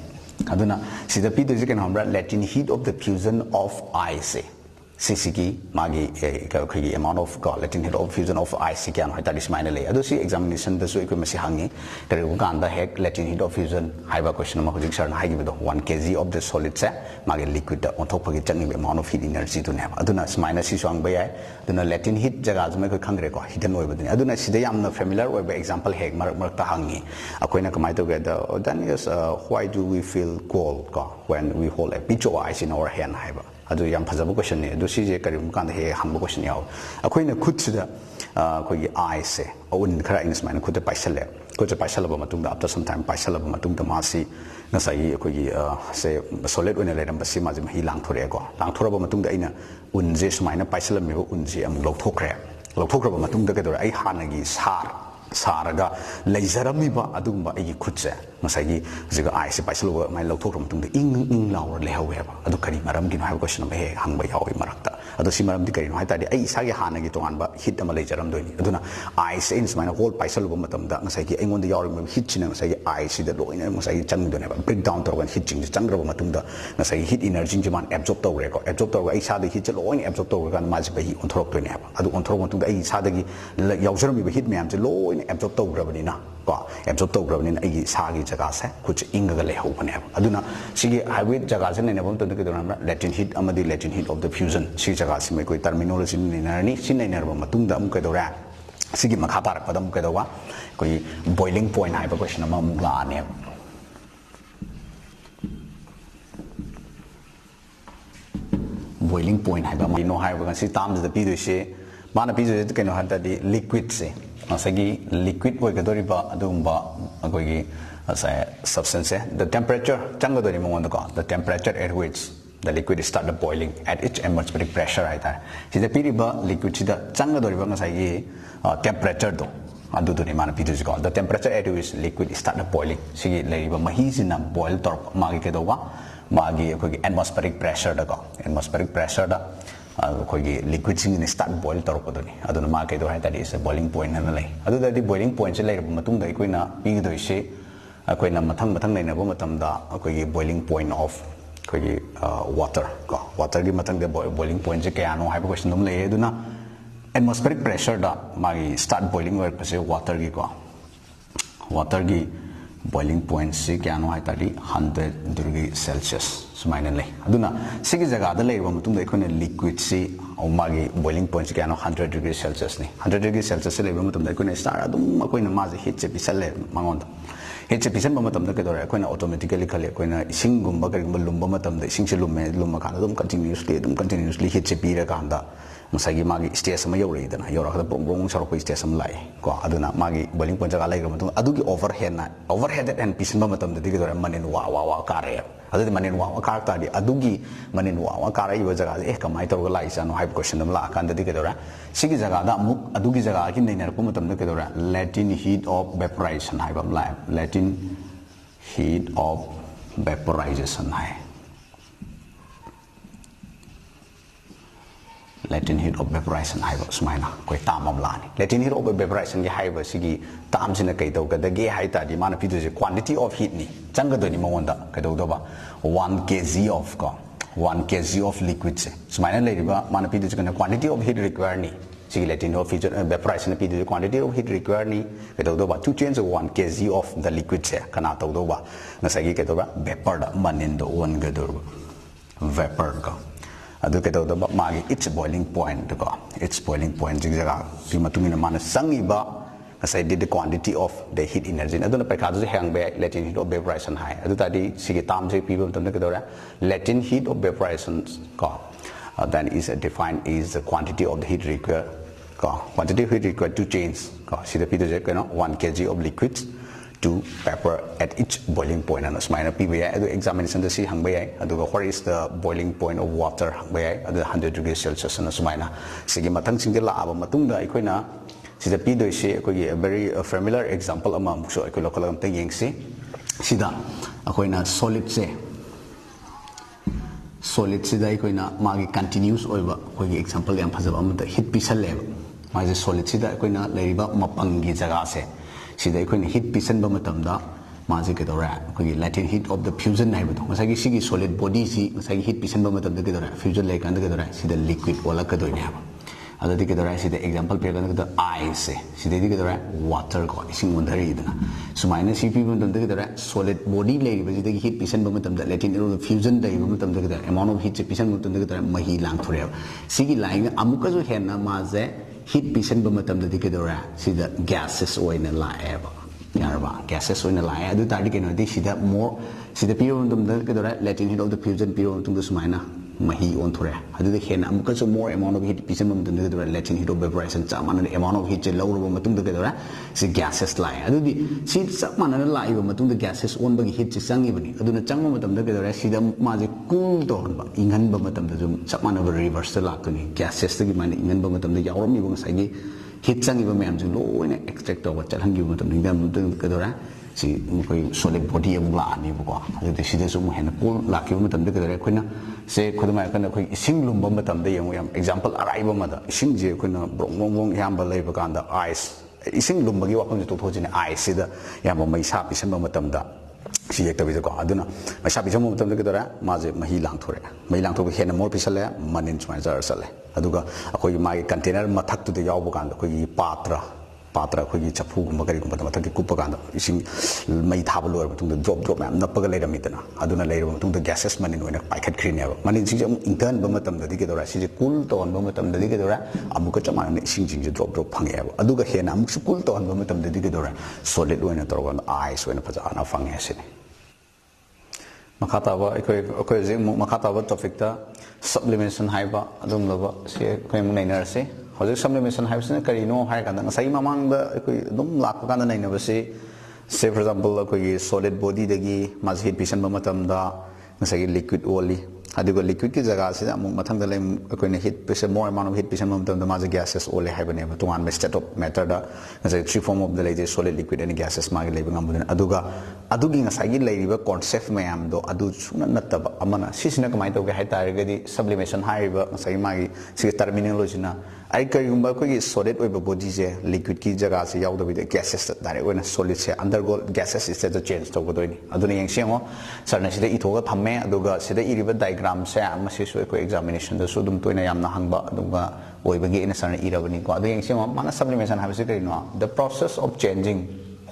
aduna sida pi de kan hamra latent heat of the fusion of ice CCG magi ka khigi amount of latent heat of fusion of ice kan ha tadis mine le adu si examination da so ikoi masi hangi tare u kan da hek latent heat of fusion haiba question ma hojik sar na hagi do 1 kg of the solid sa magi liquid da on thok pagi changi amount of heat energy to ne aduna smine si swang ba yai aduna latent heat jaga jma ko khangre ko hidden oi badini aduna sida yamna familiar oi ba example hek mar ta hangi akoina kamai to get then is why do we feel cold ko when we hold a pinch of ice in our hand haiba adu yam phajaba question ne adu si je karim kan he hangba question yaw akoina khut sida koi ice se un khara in smine khut paisale ko je paisala ba matung da after some time paisala ba matung da ma si na sai koi se solid one le ram ba si ma je hi lang thore ko lang thora ba matung da ina un je smine paisala me un je am lok thokre ꯂꯧꯊꯣꯛꯈ꯭ꯔꯕ ꯃꯇꯨꯡꯗ ꯀꯩꯗꯧꯔꯦ ꯑꯩ ꯍꯥꯟꯅꯒꯤ ꯁꯥꯔꯒ ꯂꯩꯖꯔꯝꯃꯤꯕ ꯑꯗꯨꯒꯨꯝꯕ ꯑꯩꯒꯤ ꯈꯨꯠꯁꯦ ꯉꯁꯥꯏꯒꯤ ꯍꯧꯖꯤꯛ ꯑꯥꯏꯁꯦ ꯄꯥꯏꯁꯜꯂꯨꯕ ꯑꯗꯨꯃꯥꯏꯅ ꯂꯧꯊꯣꯛꯈ꯭ꯔ ꯃꯇꯨꯡꯗ ꯏꯪ ꯂꯥꯎꯔ ꯂꯩꯍꯧꯋꯦꯕ ꯑꯗꯨ ꯀꯔꯤ ꯃꯔꯝꯒꯤꯅꯣ ꯍꯥꯏꯕ ꯀ꯭ꯋꯦꯁꯟ ꯑꯃ ꯍꯦꯛ ꯍꯪꯕ ꯌꯥꯎꯏ ꯃꯔꯛꯇ ꯑꯗꯣ ꯁꯤ ꯃꯔꯝꯗꯤ ꯀꯔꯤꯅꯣ ꯍꯥꯏ ꯇꯥꯔꯗꯤ ꯑꯩ ꯏꯁꯥꯒꯤ ꯍꯥꯟꯅꯒꯤ ꯇꯣꯉꯥꯟꯕ ꯍꯤꯠ ꯑꯃ ꯂꯩꯖꯔꯝꯗꯣꯏꯅꯤ ꯑꯗꯨꯅ ꯑꯥꯏꯁꯦ ꯑꯩꯅ ꯁꯨꯃꯥꯏꯅ ꯍꯣꯜ ꯄꯥꯏꯁꯜꯂꯨꯕ ꯃꯇꯝꯗ ꯉꯁꯥꯏꯒꯤ ꯑꯩꯉꯣꯟꯗ ꯌꯥꯎꯔꯤꯕ ꯍꯤꯠꯁꯤꯅ ꯉꯁꯥꯏꯒꯤ ꯑꯥꯏꯁꯤꯗ ꯂꯣꯏꯅ ꯉꯁꯥꯏꯒꯤ ꯆꯪꯗꯣꯏꯅꯦꯕ ꯕ꯭ꯔꯦꯛ ꯗꯥꯎꯟ ꯇꯧꯔꯒ ꯍꯤꯠꯁꯤꯡꯁꯦ ꯆꯪꯈ꯭ꯔꯕ ꯃꯇꯨꯡꯗ ꯉꯁꯥꯏꯒꯤ ꯍꯤꯠ ꯏꯅꯔꯖꯤꯁꯦ ꯃꯥꯅ ꯑꯦಬ್ꯖꯣꯔꯕ ꯇꯧꯈ꯭ꯔꯦꯀꯣ ꯑꯦಬ್ꯖꯣꯔꯕ ꯇꯧꯔꯒ ꯑꯩ ꯏꯁꯥꯗ ꯍꯤꯠꯁꯦ ꯂꯣꯏꯅ ꯑꯦಬ್ꯖꯣꯔꯕ ꯇꯧꯈ꯭ꯔꯀꯥꯟꯗ ꯃꯥꯁꯦ ꯃꯍꯤ ꯑꯣꯟꯊꯣꯔꯛꯇꯣꯏꯅꯦꯕ ꯑꯗꯨ ꯑꯣꯟꯊꯣꯔꯛꯄ ꯃꯇꯨꯡꯗ ꯑꯩ ꯏꯁꯥꯗꯒꯤ ꯌꯥꯎꯖꯔꯝꯃꯤꯕ ꯍꯤꯠ ꯃꯌꯥꯝꯁꯦ ꯂꯣꯏꯅ ꯑꯦಬ್ꯖꯣꯔꯕ ꯇꯧꯈ꯭ꯔꯕꯅꯤꯅ ꯀꯣ ꯑꯦബ്ꯖꯣꯔꯕ ꯇꯧꯈ꯭ꯔꯕꯅꯤꯅ ꯑꯩꯒꯤ ꯏꯁꯥꯒꯤ ꯖꯒꯥꯁꯦ ꯈꯨꯠꯁꯦ ꯏꯪꯉꯒ ꯂꯩꯍꯧꯕꯅꯦꯕ ꯑꯗꯨꯅ ꯁꯤꯒꯤ ꯍꯥꯏꯋꯦꯠ ꯖꯒꯥꯁꯦ ꯅꯩꯅꯕ ꯃꯇꯝꯗ ꯀꯩꯗꯧꯔꯕ꯭ꯔꯥ ꯂꯦꯇꯤꯟ ꯍꯤꯠ ꯑꯃꯗꯤ latent heat of the fusion ꯁꯤ ꯖꯒꯥꯁꯤꯃ ꯑꯩꯈꯣꯏ ꯇꯔꯃꯤꯅꯣꯂꯣꯖꯤ ꯅꯩꯅꯔꯅꯤ ꯁꯤ ꯅꯩꯅꯔꯕ ꯃꯇꯨꯡꯗ ꯑꯃꯨꯛ ꯀꯩꯗꯧꯔꯦ ꯁꯤꯒꯤ ꯃꯈꯥ ꯇꯥꯔꯛꯄꯗ ꯑꯃꯨꯛ ꯀꯩꯗꯧꯕ ꯑꯩꯈꯣꯏꯒꯤ ꯕꯣꯏꯂꯤꯡ ꯄꯣꯏꯟ ꯍꯥꯏꯕ ꯀ꯭ꯋꯦꯁꯟ ꯑꯃ ꯑꯃꯨꯛ ꯂꯥꯛꯑꯅꯦꯕ ꯕꯣꯏꯂꯤꯡ ꯄꯣꯏꯟ ꯍꯥꯏꯕ ꯑꯃ ꯀꯩꯅꯣ ꯍꯥꯏꯕ ꯉꯁꯤ ꯇꯥꯝꯁꯤꯗ ꯄꯤꯗꯣꯏꯁꯦ ꯃꯥꯅ ꯄꯤꯗꯣꯏꯁꯦ ꯀꯩꯅꯣ ꯍꯥꯏ ꯇꯥꯔꯗꯤ ꯂꯤꯀ꯭ꯋꯤꯗꯁꯦ ꯉꯁꯥꯏꯒꯤ ꯂꯤꯀ꯭ꯋꯤꯗ ꯑꯣꯏꯒꯗꯧꯔꯤꯕ ꯑꯗꯨꯒꯨꯝꯕ ꯑꯩꯈꯣꯏꯒꯤ ꯉꯁꯥꯏ ꯁꯕꯁꯇꯦꯟꯁꯁꯦ ꯗ ꯇꯦꯝꯄꯔꯦꯆꯔ ꯆꯪꯒꯗꯣꯏꯅꯤ ꯃꯉꯣꯟꯗꯀꯣ ꯗ temperature at which the liquid start boiling at its atmospheric pressure ꯍꯥꯏꯇꯥꯔꯦ ꯁꯤꯗ ꯄꯤꯔꯤꯕ ꯂꯤꯀ꯭ꯋꯤꯗꯁꯤꯗ ꯆꯪꯒꯗꯧꯔꯤꯕ ꯉꯁꯥꯏꯒꯤ ꯇꯦꯝꯄꯔꯦꯆꯔꯗꯣ ꯑꯗꯨꯗꯨꯅꯤ ꯃꯥꯅ ꯄꯤꯗꯣꯏꯁꯤꯀꯣ ꯗ temperature at which liquid start boiling ꯁꯤꯒꯤ ꯂꯩꯔꯤꯕ ꯃꯍꯤꯁꯤꯅ ꯕꯣꯏꯜ ꯇꯧꯔꯛꯄ ꯃꯥꯒꯤ ꯀꯩꯗꯧꯕ ꯃꯥꯒꯤ ꯑꯩꯈꯣꯏꯒꯤ atmospheric pressureꯗꯀꯣ atmospheric pressureꯗ ꯑꯩꯈꯣꯏꯒꯤ ꯂꯤꯀ꯭ꯋꯤꯗꯁꯤꯡꯁꯤꯅ ꯁ꯭ꯇꯥꯔꯠ ꯕꯣꯏꯜ ꯇꯧꯔꯛꯄꯗꯨꯅꯤ ꯑꯗꯨꯅ ꯃꯥ ꯀꯩꯗꯧ ꯍꯥꯏ ꯇꯥꯔꯗꯤ ꯏꯁ ꯕꯣꯏꯂꯤꯡ ꯄꯣꯏꯟ ꯍꯥꯏꯅ ꯂꯩ ꯑꯗꯨꯗꯗꯤ ꯕꯣꯏꯂꯤꯡ ꯄꯣꯏꯟꯁꯦ ꯂꯩꯔꯕ ꯃꯇꯨꯡꯗ ꯑꯩꯈꯣꯏꯅ ꯄꯤꯒꯗꯣꯏꯁꯤ ꯑꯩꯈꯣꯏꯅ ꯃꯊꯪ ꯅꯩꯅꯕ ꯃꯇꯝꯗ ꯑꯩꯈꯣꯏꯒꯤ ꯕꯣꯏꯂꯤꯡ ꯄꯣꯏꯟ ꯑꯣꯐ ꯑꯩꯈꯣꯏꯒꯤ ꯋꯥꯇꯔ ꯀꯣ ꯋꯥꯇꯔꯒꯤ ꯃꯊꯪꯗ ꯕꯣꯏꯂꯤꯡ ꯄꯣꯏꯟꯁꯦ ꯀꯌꯥꯅꯣ ꯍꯥꯏꯕ ꯀ꯭ꯋꯦꯁꯟ ꯑꯃ ꯂꯩꯌꯦ ꯑꯗꯨꯅ atmospheric pressureꯗ ꯃꯥꯒꯤ ꯁ꯭ꯇꯥꯔꯠ ꯕꯣꯏꯂꯤꯡ ꯑꯣꯏꯔꯛꯄꯁꯦ ꯋꯥꯇꯔꯒꯤ ꯕꯣꯏꯂꯤꯡ ꯄꯣꯏꯟꯠꯁꯤ ꯀꯌꯥꯅꯣ ꯍꯥꯏ ꯇꯥꯔꯗꯤ 100 ꯗꯤꯒ꯭ꯔꯤ ꯁꯦꯜꯁꯤꯌꯁ ꯁꯨꯃꯥꯏꯅ ꯂꯩ ꯑꯗꯨꯅ ꯁꯤꯒꯤ ꯖꯒꯥꯗ ꯂꯩꯔꯕ ꯃꯇꯨꯡꯗ ꯑꯩꯈꯣꯏꯅ ꯂꯤꯀ꯭ꯋꯤꯗꯁꯤ ꯃꯥꯒꯤ ꯕꯣꯏꯂꯤꯡ ꯄꯣꯏꯟꯠꯁꯤ ꯀꯌꯥꯅꯣ 100 ꯗꯤꯒ꯭ꯔꯤ ꯁꯦꯜꯁꯤꯌꯁꯅꯤ 100 ꯗꯤꯒ꯭ꯔꯤ ꯁꯦꯜꯁꯤꯌꯁꯁꯤ ꯂꯩꯕ ꯃꯇꯝꯗ ꯑꯩꯈꯣꯏꯅ ꯁ꯭ꯇꯥꯔ ꯑꯗꯨꯝ ꯑꯩꯈꯣꯏꯅ ꯃꯥꯁꯦ ꯍꯤꯠꯁꯦ ꯄꯤꯁꯜꯂꯦ ꯃꯉꯣꯟꯗ ꯍꯤꯠꯁꯦ ꯄꯤꯁꯟꯕ ꯃꯇꯝꯗ ꯀꯩꯗꯧꯔꯦ ꯑꯩꯈꯣꯏꯅ ꯑꯣꯇꯣꯃꯦꯇꯤꯀꯦꯂꯤ ꯈꯜꯂꯤ ꯑꯩꯈꯣꯏꯅ ꯏꯁꯤꯡꯒꯨꯝꯕ ꯀꯔꯤꯒꯨꯝꯕ ꯂꯨꯝꯕ ꯃꯇꯝꯗ ꯏꯁꯤꯡꯁꯦ ꯂꯨꯝꯃꯀꯥꯟꯗ ꯑꯗꯨꯝ ꯀꯟꯇꯤꯅ꯭ꯌꯨꯁꯂꯤ ꯍꯤꯠꯁꯦ ꯄꯤꯔꯀꯥꯟꯗ ꯉꯁꯥꯏꯒꯤ ꯃꯥꯒꯤ ꯁ꯭ꯇꯦꯖ ꯑꯃ ꯌꯧꯔꯛꯏꯗꯅ ꯌꯧꯔꯛꯑꯒ ꯕ꯭ꯔꯣꯡ ꯁꯧꯔꯛꯄꯒꯤ ꯁ꯭ꯇꯦꯖ ꯑꯃ ꯂꯥꯛꯑꯦ ꯀꯣ ꯑꯗꯨꯅ ꯃꯥꯒꯤ ꯕꯣꯏꯂꯤꯡ ꯄꯣꯏꯟꯠ ꯖꯒꯥ ꯂꯩꯈ꯭ꯔ ꯃꯇꯨꯡꯗ ꯑꯗꯨꯒꯤ ꯑꯣꯚꯔꯍꯦꯗꯦꯠ ꯍꯦꯟ ꯄꯤꯁꯟꯕ ꯃꯇꯝꯗꯗꯤ ꯀꯩꯗꯧꯔꯦ ꯃꯅꯤꯟ ꯋꯥ ꯀꯥꯔꯛꯑꯦꯕ ꯑꯗꯨꯗꯤ ꯃꯅꯤꯟ ꯋꯥ ꯀꯥꯔꯛ ꯇꯥꯔꯗꯤ ꯑꯗꯨꯒꯤ ꯃꯅꯤꯟ ꯋꯥ ꯀꯥꯔꯛꯏꯕ ꯖꯒꯥꯁꯦ ꯀꯃꯥꯏꯅ ꯇꯧꯔꯒ ꯂꯥꯛꯏꯖꯥꯠꯅꯣ ꯍꯥꯏꯕ ꯀ꯭ꯋꯦꯁꯟ ꯑꯃ ꯂꯥꯛꯑꯀꯥꯟꯗꯗꯤ ꯀꯩꯗꯧꯔꯦ ꯁꯤꯒꯤ ꯖꯒꯥꯗ ꯑꯃꯨꯛ ꯑꯗꯨꯒꯤ ꯖꯒꯥꯒꯤ ꯅꯩꯅꯔꯛꯄ ꯃꯇꯝꯗ ꯀꯩꯗꯧꯔꯦ ꯂꯦꯇꯤꯟ ꯍꯤꯠ ꯑꯣꯐ ꯚꯦꯄꯣꯔꯥꯏꯖꯦꯁꯟ ꯍꯥꯏꯕ ꯑꯃ ꯂꯥꯛꯑꯦ Latin heat of vaporization hai latent heat of vaporization haiba sumaina koi tam am lani latent heat of vaporization gi haiba sigi tam sina kai tawgadage hai ta di mana pidu je quantity of heat ni changadoni mongonda kai tawdoba 1 kg of 1 kg of liquid se sumaina leiriba mana pidu je quantity of heat required ni sigi latent of vaporization pidu quantity of heat required ni kai tawdoba to change 1 kg of the liquid se kana tawdoba ngasagi kai tawba vapor da manin do on gadoba vapor ka adu kai tawdoba magi its boiling point ko its boiling point jig jaga bi matungina mana sangiba ngasai the quantity of the heat energy aduna paikha du hang be latent heat of vaporization hai adu tadi sigi tam se pibo tamne kai dora latent heat of vaporization ko then is defined is the quantity of the heat required quantity of heat required to change sida pido je 1 kg of liquids to vapor at each boiling point and smaina piba ya adu examination da si hangba ya adu what is the boiling point of water hangba ya adu 100 degrees celsius and smaina sigi mathang sing de la aba matungda aikoina sida pido se akoi a very familiar example ama so akoi local am ta yengsi sida akoina solid sida aikoina magi continuous oiba koi example yam phajaba amda hit pisal leba magi solid sida aikoina leiba mapangi jaga se sida aikoina hit pisanba matamda magi kedora koi latent heat of the fusion haibado ngasagi sigi solid body si ngasagi hit pisanba matamda kedora fusion lai kan kedora sida liquid wala kadoina haba adadi kedora sida example pe kan kedora ice sida di kedora water ko ising ondari idana sumaina si pi matamda kedora solid body lai sida hit pisanba matamda latent heat of the fusion dai matamda kedora amount of heat pisan matamda kedora mahi lang thore sigi line amuka jo henna maze heat pisanba matamda di kedora sida gases oina laeba yarba gases oina lae adu tadi keno di sida more sida pi matamda kedora latent heat of the fusion pi matamda sumaina mahi on thore adu de hen am ka so more amount of heat pisan mum de dora latent heat of evaporation cha man amount of heat je low ro matung de dora si gases lai adu di si cha man na lai ba matung de gases on ba gi heat chi changi bani adu na changma matam de dora si da ma je cool down ba ingan ba matam de jum cha man ba reverse la ka ni gases de gi man ingan ba matam de yawram mi ba sai gi heat changi ba myam ju lo ne extract to ba cha hang gi matam de dam de ka dora si koi solid body am la ni ba ko adu de si de so mu hen cool la ki matam de ka dora khoi na se khudma kan khoi ising lum ba matam de yam example arai ba ma da ising je khoi na brong brong yam ba lai ba kan da ice ising lum ba gi wa khon to tho jine ice da yam ba mai sa pi san ba matam da si yek ta bi ko aduna mai sa pi san ba matam de ka dora ma je mahi lang thore mahi lang tho ba hen more pi sale manin chma jar sale aduga khoi ma gi container ma thak tu de yaw ba kan khoi patra khoi chapu gum gari gum ma thak ku pa kan ising mai tha ba lor tung drop ma na pa ga lai ramit na aduna lai ram tung gases manin oina pai khat khri ne ba manin sing jam intern ba matam da di ke dora si je cool ton ba matam da di ke dora amu ka chama ne sing jing je drop phang ya ba aduga hena amu su cool ton ba matam da di ke dora solid oina tor ga ice oina pha ana phang ya se makata ba ekoi je makata ba topic ta sublimation hai ba adum ba se koi mu nei na se hojik sublimation haibsina karino hai kan ngasai mamang da koi dum lak kan nai na basi say for example koi solid body dagi mas heat pisan ba matam da ngasai liquid only adugo liquid ki jaga se amuk mathang da lai koi na heat pisan more amount of heat pisan ba matam da mas gases only hai bane ba tungan me state of matter da ngasai three form of the lai solid liquid and gases ma gi lai ba ngam aduga adugi ngasai gi lai riba concept mayam do adu suna nataba amana sisina kamai to ga hai targadi sublimation hai ba ngasai ma gi si terminology na ai karigumba koi solid oiba body je liquid ki jaga se yaw da bi gases direct oina solid se undergo gases state to change to godoi ni aduna yang sengo sarna sida ithoga thamme aduga sida iriba diagram se ama se so ko examination da so dum toina yamna hangba aduga oiba ge ina sarna irabani ko adu yang sengo mana sublimation ha se kari no the process of changing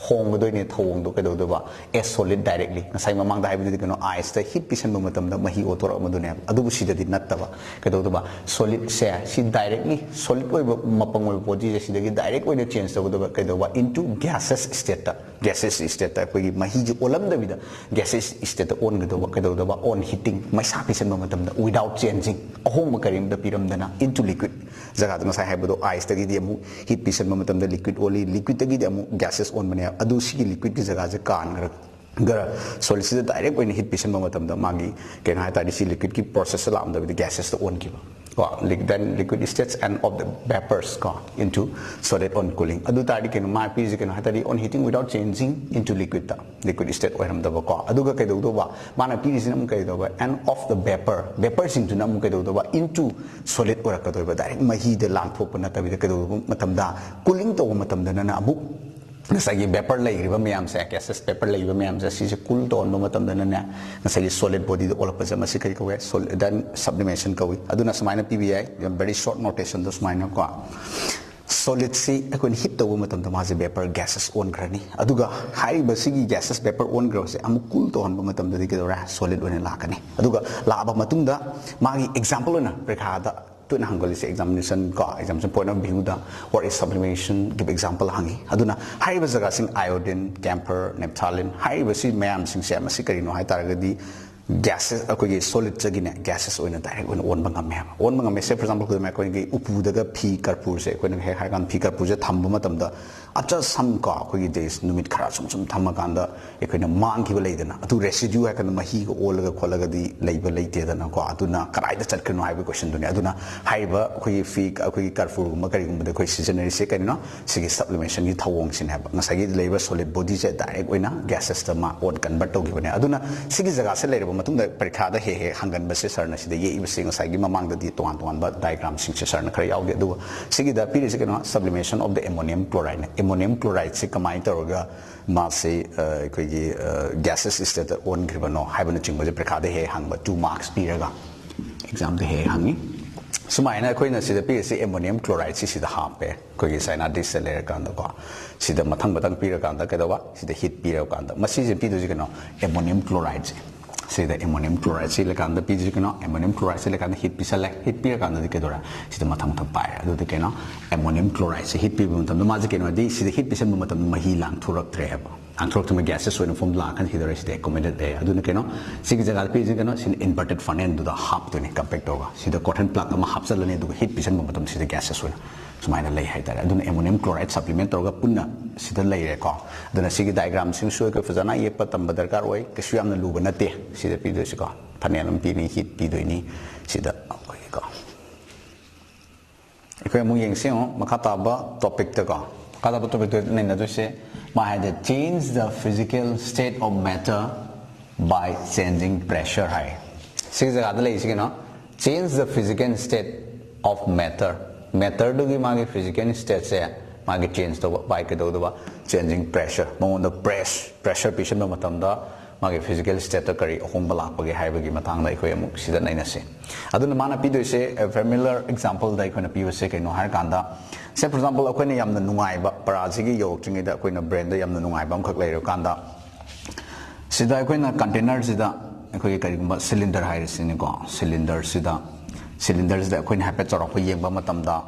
hong do ni thong do ke do ba a solid directly ngasai mamang da haibu di no ice da heat pisan ba matam da mahi otor ma do ne adu bu sida di nattaba ke do ba solid se si directly solid oi mapang oi body je sida gi direct oi na change do ba ke do ba into gases state ta ko gi mahi ji olam da bi da gases state on ge do ba ke do ba on heating mai sa pisan ba matam da without changing ahong ma karim da piram da na into liquid jaga da ngasai haibu do ice da gi di mu heat pisan ba matam da liquid only liquid da gi di mu gases on mane adu si liquid ki jaga je kan gara solid si direct when heat pisan ba matam da magi ken ha ta di si liquid ki process la am da gases to on ki ba then liquid states and of the vapors go into solid on cooling adu ta di ken ma pi je ken ha ta di on heating without changing into liquid liquid state oiram da ba ko adu ga kai do ba mana pi sin am kai do ba and of the vapors into nam kai do ba into solid ora ka do ba direct mahi de lang thok na ta bi kai do matam da cooling to matam da na abu ngasai vapor lai riba myam se gases vapor lai riba myam se si cool down no matam dana na ngasai solid body all of them si kai ko solid then sublimation ko aduna samaina pbi very short notation dos samaina ko solid si akon hit to matam da ma je vapor gases on grani aduga hai ba sigi gases vapor on gro se amu cool down ba matam da ke dora solid one la kani aduga la ba matung da magi example na prekha da to na hangal se examination point of view da what is sublimation give example hangi aduna hai ba jaga sing iodine camphor naphthalene hai ba si mayam sing se ma si kari no hai taragadi gases akoi solid chagine gases oina direct on bangam me se for example ko me ko ngi upu daga phi karpur se ko ngi hai kan phi karpur je thamba matam da acha sam ka ko gi days numit khara sum thamma kan da ekoina mang ki ba leidana atu residue ha kan mahi ko olaga kholaga di leiba leite da na ko atuna karai da chat kan hai ba question duni aduna hai ba ko gi phi ko gi karpur ma kari gum da ko seasonary se kan no sigi sublimation ni thawong sin ha ba ngasagi leiba solid body je direct oina gases ta ma on convert to gi bane aduna sigi jaga se leira matung da parikha da he hangan ba se sarna si da ye ba sing ngasagi mamang da di ton ba diagram sing se sarna khara yauge du sigi da piri se kan sublimation of the ammonium chloride se kamai toroga ma se ko gi gases state on gribano haibana chingba je parikha da he hangba 2 marks piraga exam da he hangi sumaina koina sida pi se ammonium chloride si da hape ko gi saina disaler kan da ko sida mathang batang pira kan da kedawa sida heat pira kan da masi je pi do ji kano ammonium chloride say the ammonium chloride se lekan da pi ji kano ammonium chloride se lekan heat pisale heat pira kan da kedora sida mathang thap pai adu de keno ammonium chloride se heat pi bum tam ma ji keno di sida heat pisan bum tam mahi lang thurak tre ba angthrok gases when form la kan hidare is recommended there aduna keno sig jaga pi keno sin inverted funnel du da half to ni compact toga sida cotton plug ama half salane du heat pisan matam sida gases when sumaina lei hai tare aduna ammonium chloride supplement toga punna sida lei re ko aduna sig diagram sing show ko fazana ye patam badar oi kesu yamna luba nate sida pi do siko funnel pi ni heat pi do ni sida ko ikoi mu yeng sing makata ba topic ta ko kada ba topic to nei na do se Maheikol change the physical state of matter by changing pressure high. Six change the physical state of matter. Matter do gi magi physical state se magi change to by changing pressure. Mo the pressure patient no matam da magi physical state kari hom bala pagi hai bagi matang da ikoi amuk sida naina se. Aduna mana pi do se a familiar example da ikoi na pi se ke no har kanda. Say for example, ako na yamna nungay ba para sige yo chingi da ako na brand da yamna nungay ba amkhak layo kanda sida ako na container sida ako yung karigumba cylinder hai sini ko cylinder sida ako na hapet sarap ko yeng ba matam da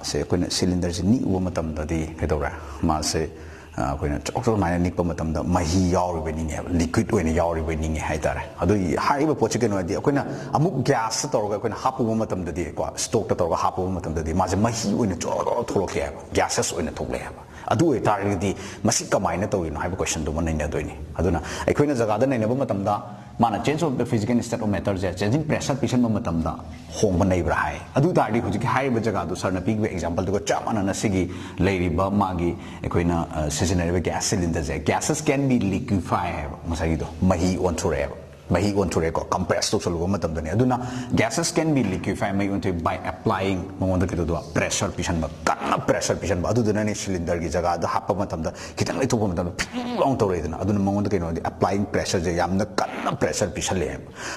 say ako na cylinder si ni uwa matam da di kito ra ma say ako na chokso maya nik pa matam da mahi yaw riba ninge liquid way na yaw riba ninge hai tara ado hai ba pochi kano di ako na amuk gas sa tawag ako na hapu ba matam da di ko stock ta tawag hapu ba matam da di ma say mahi way na choro tholok kaya gases way na thoklay ba adu ay tara di masik kamay na tawin hai ba question do man na do ni ado na ako na jaga da na ba matam da mana change of the physical state of matter je changing pressure patient ba matam da hong ba nei bra hai adu ta di huji hai ba jaga do sir na big example to ko chamana na sigi lady ba magi ako na seasonal gas cylinder je gases can be liquefied masagi do mahi on to re ko compress to solo matam da ne aduna gases can be liquefied mai on to by applying mo da kito do pressure patient ba kana pressure patient ba adu da ne cylinder gi jaga da happa matam da kitang lai to ba matam long to re da aduna mo da kino applying pressure je yamna kana pressure patient le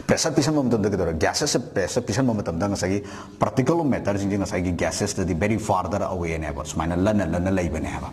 pressure patient mo matam da kito gases pressure patient mo matam da ngasagi particle matter jing ngasagi gases da very farther away ne ba smaina lana lai ba ne ba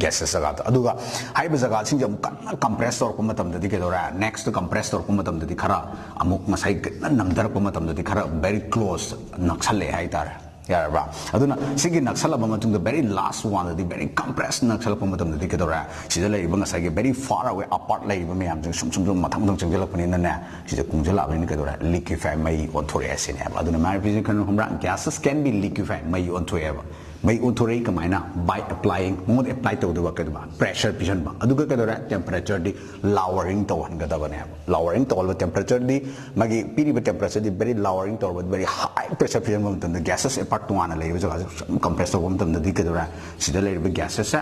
gases jaga aduga haiba jaga sing jam kana compressor ko matam da di kedora next to compressor ko matam da di khara amuk masai namdar ko matam da di khara very close naksale hai tar yaraba aduna sigi naksala ba matung the very last one the very compressed naksala ko matam da di kedora sida lai ba ngasai very far away apart lai ba mayam jing sum mathang dong jing jalak pani na na sida kungjala ba ni kedora liquefy mai on thore asine ba aduna my vision kan humra gases can be liquefied mai on thore ba may unthore kamaina by applying mo apply to the work ba pressure pisan ba aduga kadora temperature di lowering to han gada bane lowering to the temperature di magi piri ba temperature di very lowering to very high pressure pisan mo the gases apart to ana lay jaga compressor mo the di kadora sida lay ba gases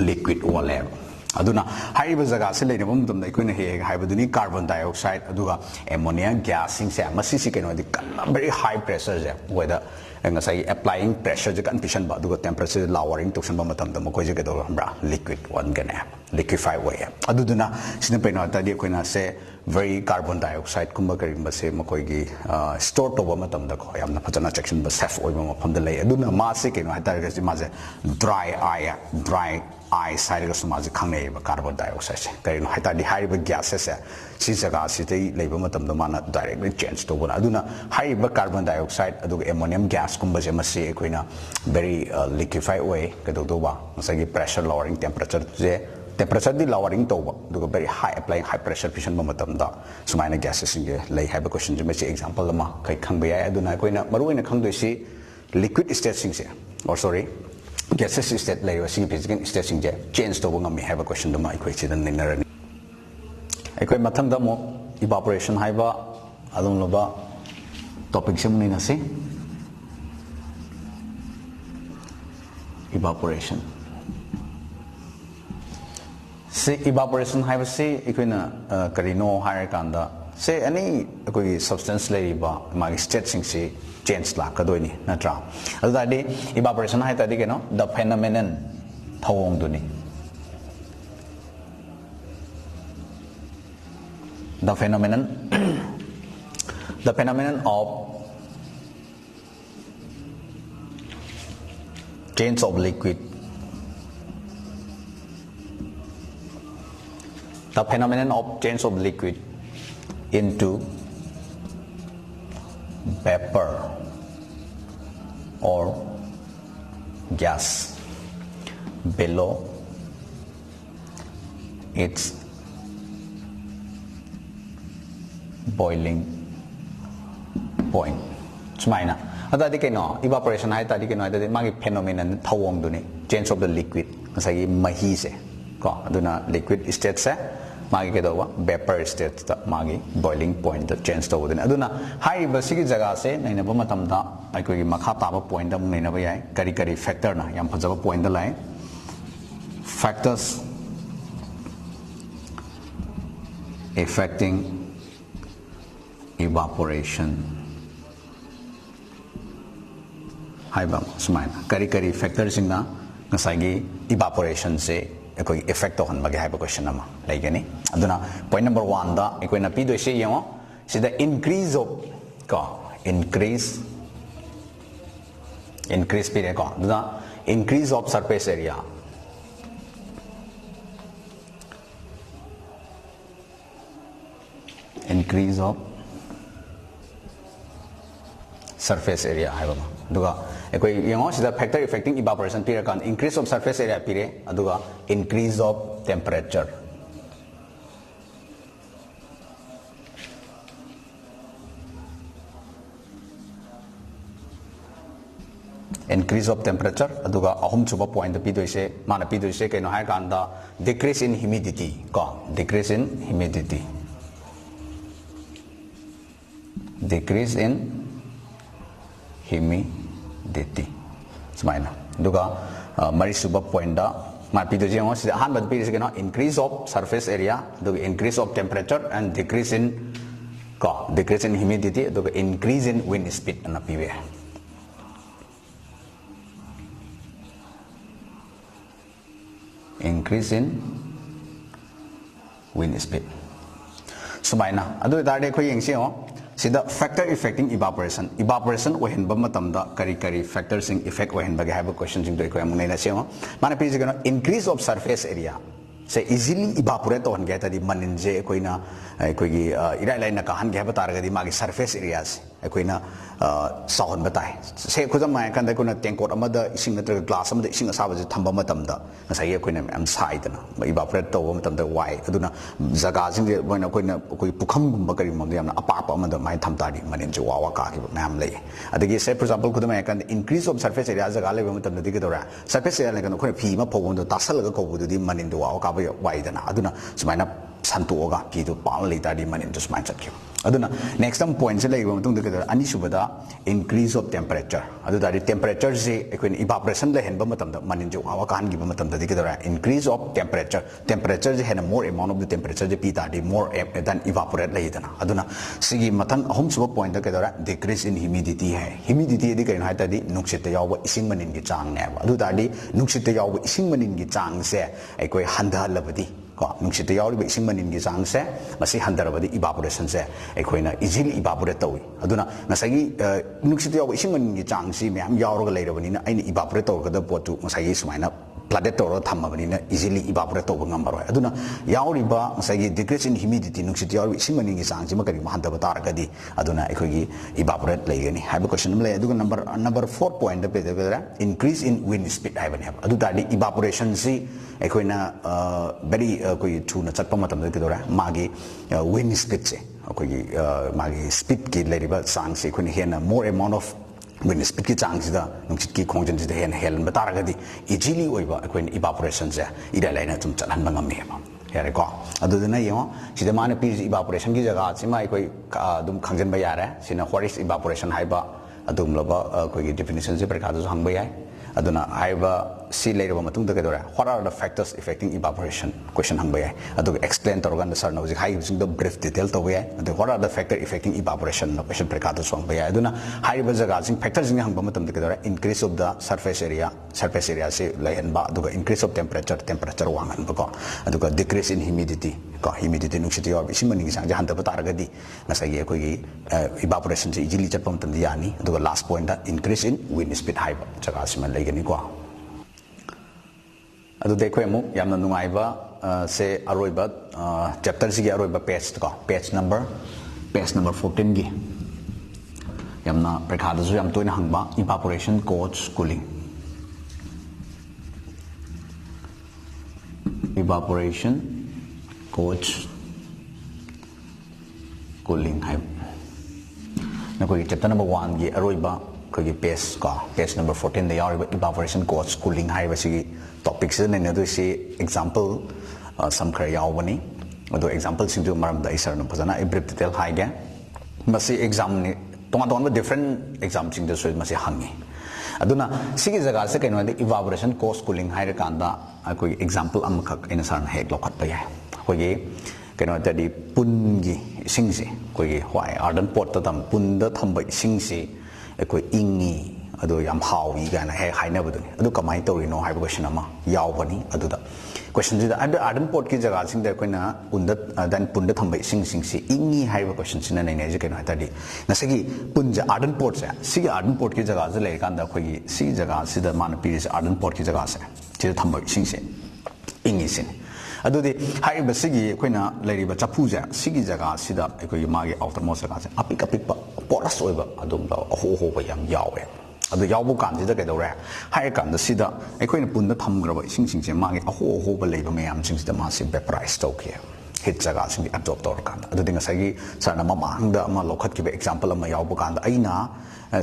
liquid wala aduna haiba jaga se lay mo the ko na he haiba duni carbon dioxide aduga ammonia gas sing se masi si keno di very high pressure je whether ngasai applying pressure je kan pisan ba duga temperature lowering to san ba matam da mo ko je ke do bra liquid one gana liquefy way aduduna sina pe na ta di ko na se very carbon dioxide kumba kari ba se mo ko gi store to ba matam da ko yamna phajana section ba safe oi ba pham da lay aduna ma se ke no ta ga si ma je dry eye side ga suma je khangne ba carbon dioxide se kari no haita di high ba gases se si jaga si dei lei ba matam da mana directly change to ba aduna high ba carbon dioxide aduga ammonium gas kumba je ma se ko na very liquefied way ka do ba masai gi pressure lowering temperature je temperature di lowering to ba duga very high applying high pressure patient ba matam da sumaina gases inge lei have a question je ma se example ma kai khang ba ya aduna ko na maru ina khang do si liquid state sing se or sorry gases state lay wa sing physical state sing je change to ba ngam have a question da ma ko chi dan nar ni ai mathang da mo evaporation hai ba adum lo ba topic se mun na se evaporation se evaporation hai ba se ikoi na karino hai kan da se any koi substance lay ba ma state sing se change la ka doi ni na tra adu di evaporation hai ta di ke no the phenomenon thawong du ni the phenomenon of change of liquid the phenomenon of change of liquid into vapor or gas below its boiling point. Sumaina. Adadi keno evaporation hai tadi keno adadi magi phenomenon thawong duni change of the liquid masagi mahi se ko aduna liquid state se magi ke dawa vapor state ta magi boiling point the change to duni aduna hai ba sigi jaga se naina ba matam da ai ko gi makha ta ba point da naina ba yai kari kari factor na yam phajaba point da lai factors affecting evaporation. Haibam sumaina kari kari factors in na ngasagi evaporation se ekoi effect on bagi haiba question nama laigani aduna point number 1 da ekoi na pi do se yengo is the increase of increase period ko aduna increase of surface area increase of surface area haibam aduga ekoi yengo sida factor affecting evaporation period kan increase of surface area pire aduga increase of temperature increase of temperature aduga ahum chuba point pi doise mana pi doise keno hai kan da decrease in humidity ko decrease in humidity sumaina duga mari suba point da ma pi do jeng si han bad pi se no increase of surface area duga increase of temperature and decrease in humidity duga increase in wind speed na pi we increase in wind speed sumaina adu dare ko yeng se sida factor affecting evaporation ohen ba matam da kari factor sing effect ohen ba ga have question jing do ko amune na se mana pi jigano increase of surface area se easily evaporate on ga ta di manin je koina gi ira lai na ka han ga ba tar ga di magi surface areas koina sahon batai se khujam mai kan da kuna tankot amada ising natra glass amada ising asaba je thamba matam da ngasai koina am sai da na evaporate to matam da wai aduna jaga jing de boina koina koi pukham gum ba kari mom yamna apa apa amada mai tham ta di manin je wa ka ki nam lai adagi se for example khujam mai kan increase of surface area jaga le matam da di ga dora surface area kan koina phi ma phobon da tasal ga ko bu di manin do wa ka ba wai da na aduna sumaina santuoga ki do pal le ta di manin to smai chat ki aduna next time point se lai ba matung da ani subada increase of temperature adu da temperature se ekoi evaporation la hen ba matam da manin jo awa kan gi ba matam da dikidara increase of temperature je hen more amount of the temperature je pi ta di more than evaporate la idana aduna sigi matang ahum suba point da kedara decrease in humidity hai humidity di kain hai ta di nuksit ta yaw ba ising manin gi chang ne ba adu da di nuksit ta yaw ba ising manin gi chang se ekoi handa labadi ko nuksit ta yaw ba ising manin gi chang se masi handara ba di evaporation se ekoi na easily evaporate tawi aduna ngasagi nuksit yaw ising manin gi chang si myam yaw ro ga lai rabani na aini evaporate taw ga da potu ngasagi sumaina flooded taw ro thamabani na easily evaporate taw ga ngamaro aduna yaw riba ngasagi decrease in humidity nuksit yaw ising manin gi chang si makari mahanda ba tar ga di aduna ekoi gi evaporate lai gani have question lai aduga number 4 point da pe da increase in wind speed hai bani adu da di evaporation si ekoi na very koi thuna chatpa matam da kedora magi wind speed se akoi magi speed ki leriba sang se khuni hena more amount of wind speed ki chang sida nungsit ki khongjan sida hen helen batar ga di easily oiba akoi evaporation se ida laina tum chalan bangam me ba yare ko adu dina yo sida mana pi evaporation ki jaga sima akoi dum khangjan ba yare sina what is evaporation haiba adum laba akoi definition se prakha du hang ba yai aduna haiba si later matung da kedora what are the factors affecting evaporation question hang bayai adu explain torogan da sir na hujik hai using the brief detail to bayai adu what are the factor affecting evaporation no question prekata song bayai aduna haiba jaga jing factors jing hang ba matam da kedora increase of the surface area se layan ba adu increase of temperature wangan ba ko adu decrease in humidity nuksit yaw isim maning sang ja handa ba tar ga di ngasai ye ko gi evaporation se easily chat pam tam yani adu last point da increase in wind speed haiba jaga siman lai gani ko adu dekho emu yamna nungai ba se aroiba chapter si aroiba page number 14 gi yamna prekha da ju yam toina hangba evaporation causes cooling evaporation coach cooling ให้นะคุย chapter number 1 gi aroiba koi page number 14 they are evaporation coach cooling ให้ว่าสิ topics เนี่ยด้วยสิ example some ขยาววันนี้ตัว example สิ่งที่มาทำได้สารนั้นเพราะฉะนั้น brief detail ให้แกมาสิ exam นี่ตรงนั้นว่า different exam สิ่งที่สุดมาสิหังงี้aduna sigi jaga se kaino de evaporation course cooling hai ra kanda koi example am khak ina san hek lo khat pa ya koi ge kaino de di pun gi sing si koi ge hwai arden pot ta tam pun da tham bai sing si koi ingi adu yam hawi ga na he hai na bu adu kamai to ri no hai question ama yaw bani adu da question ji da arden pot ki jaga sing de koi na unda dan pun da tham bai sing si ingi hai ba question sin na ne je kaino ta di na sagi pun ja arden pot sa sigi arden pot ki jaga je le kan da koi si jaga si da man pi is arden pot ki jaga sa je tham bai sing si ingi sin adu di hai ba sigi koi na le ri ba chapu ja sigi jaga si da koi ma ge outermost jaga sa apik ba porous oi ba adum ba ho ba yam yaw we adu yaw bu kan ji da kai do re hai kan da si da koi na pun da tham gra ba sing se ma ge ho ba le ba me am sing si da ma si vaporize to ke hit jaga sing absorb to kan adu ding sai gi sa na ma mang da ma lo khat ki ba example ma yaw bu kan da aina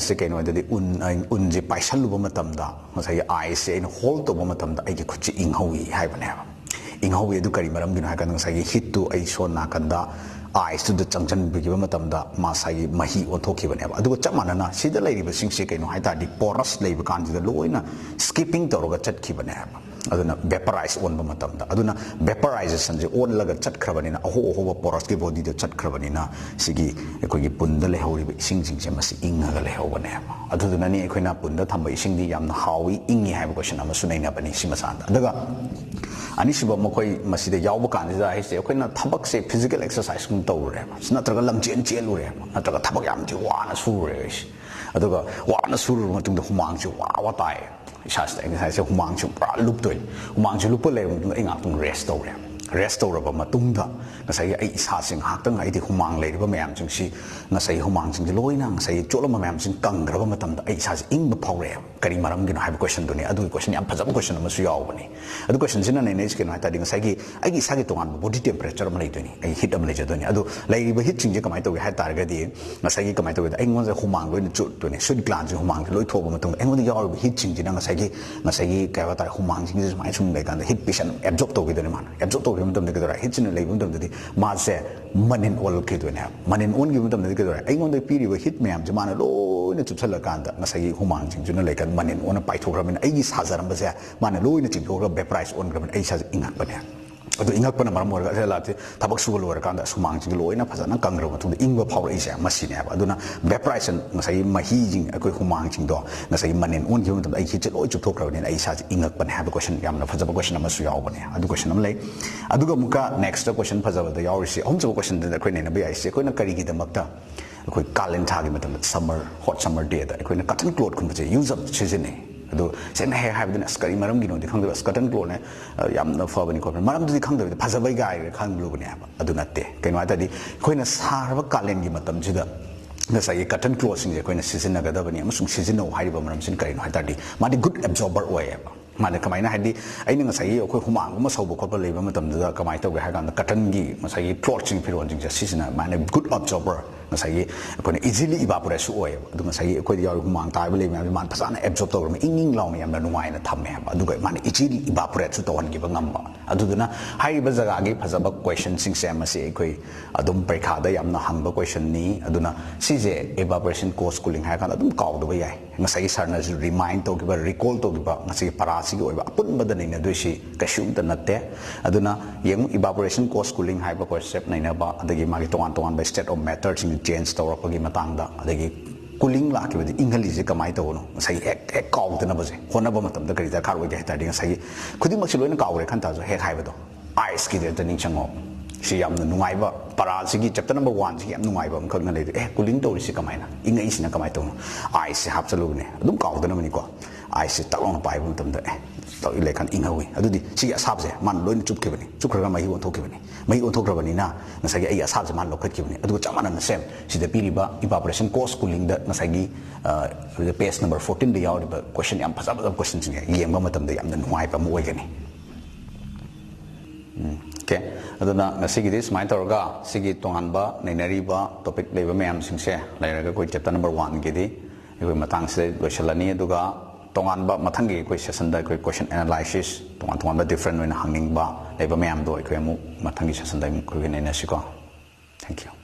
se kai no da di un ji paisal lu ba matam da sai ai se in hold to ba matam da ai gi khuchi ing hawi hai ba ne ing hawi du kari maram gi na kan sai gi hit to ai so na kan da eyes to the junction bi ba matam da ma sai mahi on thoki ba ne ba adu chap mana na si da lai ri ba sing se kai no hai ta di porous lai ba kan ji da loina skipping to ro ga chat ki ba ne ba aduna vaporize on ba matam da aduna vaporization je on laga chat khrabani na ho ba porous ki body de chat khrabani na sigi ekoi gi pun da le hori ba sing se ma si ing ga le ho ba ne ba aduna ni ekoi na pun da tham ba sing di yam na hawi ingi hai ba question ama su nei na ba ni si ma san da daga ani si ba mo koi ma si de yaw ba kan da hai se ekoi na thabak se physical exercise kum to re ma sna tra ga lam chen chen lu re ma tra ga thabak yam ji wa na su re aduga wa na su ru ma tung da humang ji wa tai isa sa exercise se humang chu pra lup toi humang chu lup le tung ai ngak tung rest to re rest to ba ma tung da na sai ai isa sing hak tang ai di humang le ba mayam chung si na sai humang sing ji loi na sai cholo ma mayam sing kang gra ba ma tam da ai isa ing ba phau re kari maram gi no hai question do ni adu question yam phajab question ma su yaw ba ni adu question sin na ne ke no ta ding sai gi ai gi sa gi tongan body temperature ma le do ni ai hit am le je do ni adu lai ba hit ching je kamai to hai tar ga di na sai gi kamai to ai ngon sa humang loi na chu do ni should glance humang loi tho ba ma tung ai ngon yaw hit ching ji na sai gi ka ba ta humang ching ji mai chum le kan hit patient absorb to gi do ni man absorb to gi ma tum de ga hit chin le bum tum de ma se manin ol ki do ni manin on gi ma tum de ga do ai ngon de pi ri ba hit mayam je ma na loi na chu chala kan da na sai gi humang ching ju na le kan manin on pai tho ra min ai gi sa zaram ba se ma na loi na ching tho ra vaporize on ga min ai sa ingak ba ne adu ingak pa na maram or ga la te thabak su lo ra kan da sumang ching loi na phasa na kang ro ma thu ing ba phau ra isa ma si ne ba adu na vaporization na sai ma hi jing akoi humang ching do na sai manin on gi ma tum ai chi loi chu thok ra ne ai sa ingak pa ne ha question yam na phasa question ma su yaw ba ne adu question am le adu ga muka next question phasa ba da yaw ri si hom chu question da koi ne na ba ai si koi na kari gi da mak ta akoi kalen tha gi ma tum summer hot summer day da akoi na cotton cloth kun ba je use up season ne adu se na hai ba na skari maram gi no di khang da cotton cloth ne yam na fa ba ni ko maram di khang da phasa bai ga ai khang lu ba ne ba adu na te kai ma ta di koi na sa ba kalen gi ma tam ji da na sai cotton cloth sing je koi na season na ga da ba ni amasung season no hai ba maram sin kai no hai ta di ma di good absorber way ba ma na kamai na hai di ai na sai akoi humang ma sau ba ko ba le ba ma tam da kamai to ga hai ga na cotton gi ma sai cloth sing phiron jing ja season na ma na good absorber na sai ko easily evaporate su oil adu ma sai ko yaw humang tai ba le ma man phasana absorb to ma ing law ma yam na nuai na tham me ba adu ko man easily evaporate su to han gi ba ngam ba adu na hai ba jaga gi phasa ba question sing se ma se ko adum paikha da yam na hang ba question ni adu na si je evaporation course cooling ha kan adum kaw da ba yai ma sai sar na remind to gi ba recall to gi ba ma sai para si gi oi ba apun ba da nei na do si ka shum da na te adu na yeng evaporation course cooling ha ba concept nei na ba adagi ma gi ton by state of matter change to ra pagi matang da adagi cooling la ki badi inghali je kamai to no sai ek kaw de na ba je hona ba matam da kari da kar wa ge ta ding sai khudi mak si loina kaw re khan ta jo he khai ba do ice ki de ning chango si yam na nungai ba para si gi chapter number 1 si yam nungai ba am khak na le cooling to si kamai na ingai si na kamai to no ice hap chalu ne adum kaw de na mani ko ice ta long pai bu tam da to ile kan ingawi adu di si asap je man loin chup ke bani chup khra mai on thok ke bani mai on thok ra bani na na sai ai asap je man lo khat ke bani adu chamana na sem si de pili ba evaporation course cooling da na sai gi the page number 14 de yaw ba question yam phasa ba question sing yem ba matam da yam na nuai pa mo oi gani Okay, aduna ngasigi this mai toroga sigi tonganba nainariba topic leba mayam singse lairaga koi chapter number 1 gidi ekoi matang se loisalani aduga tonganba mathangi koi session da koi question analysis tongan different when hanging ba leba mayam do ekoi amu mathangi session da koi nena siko. Thank you.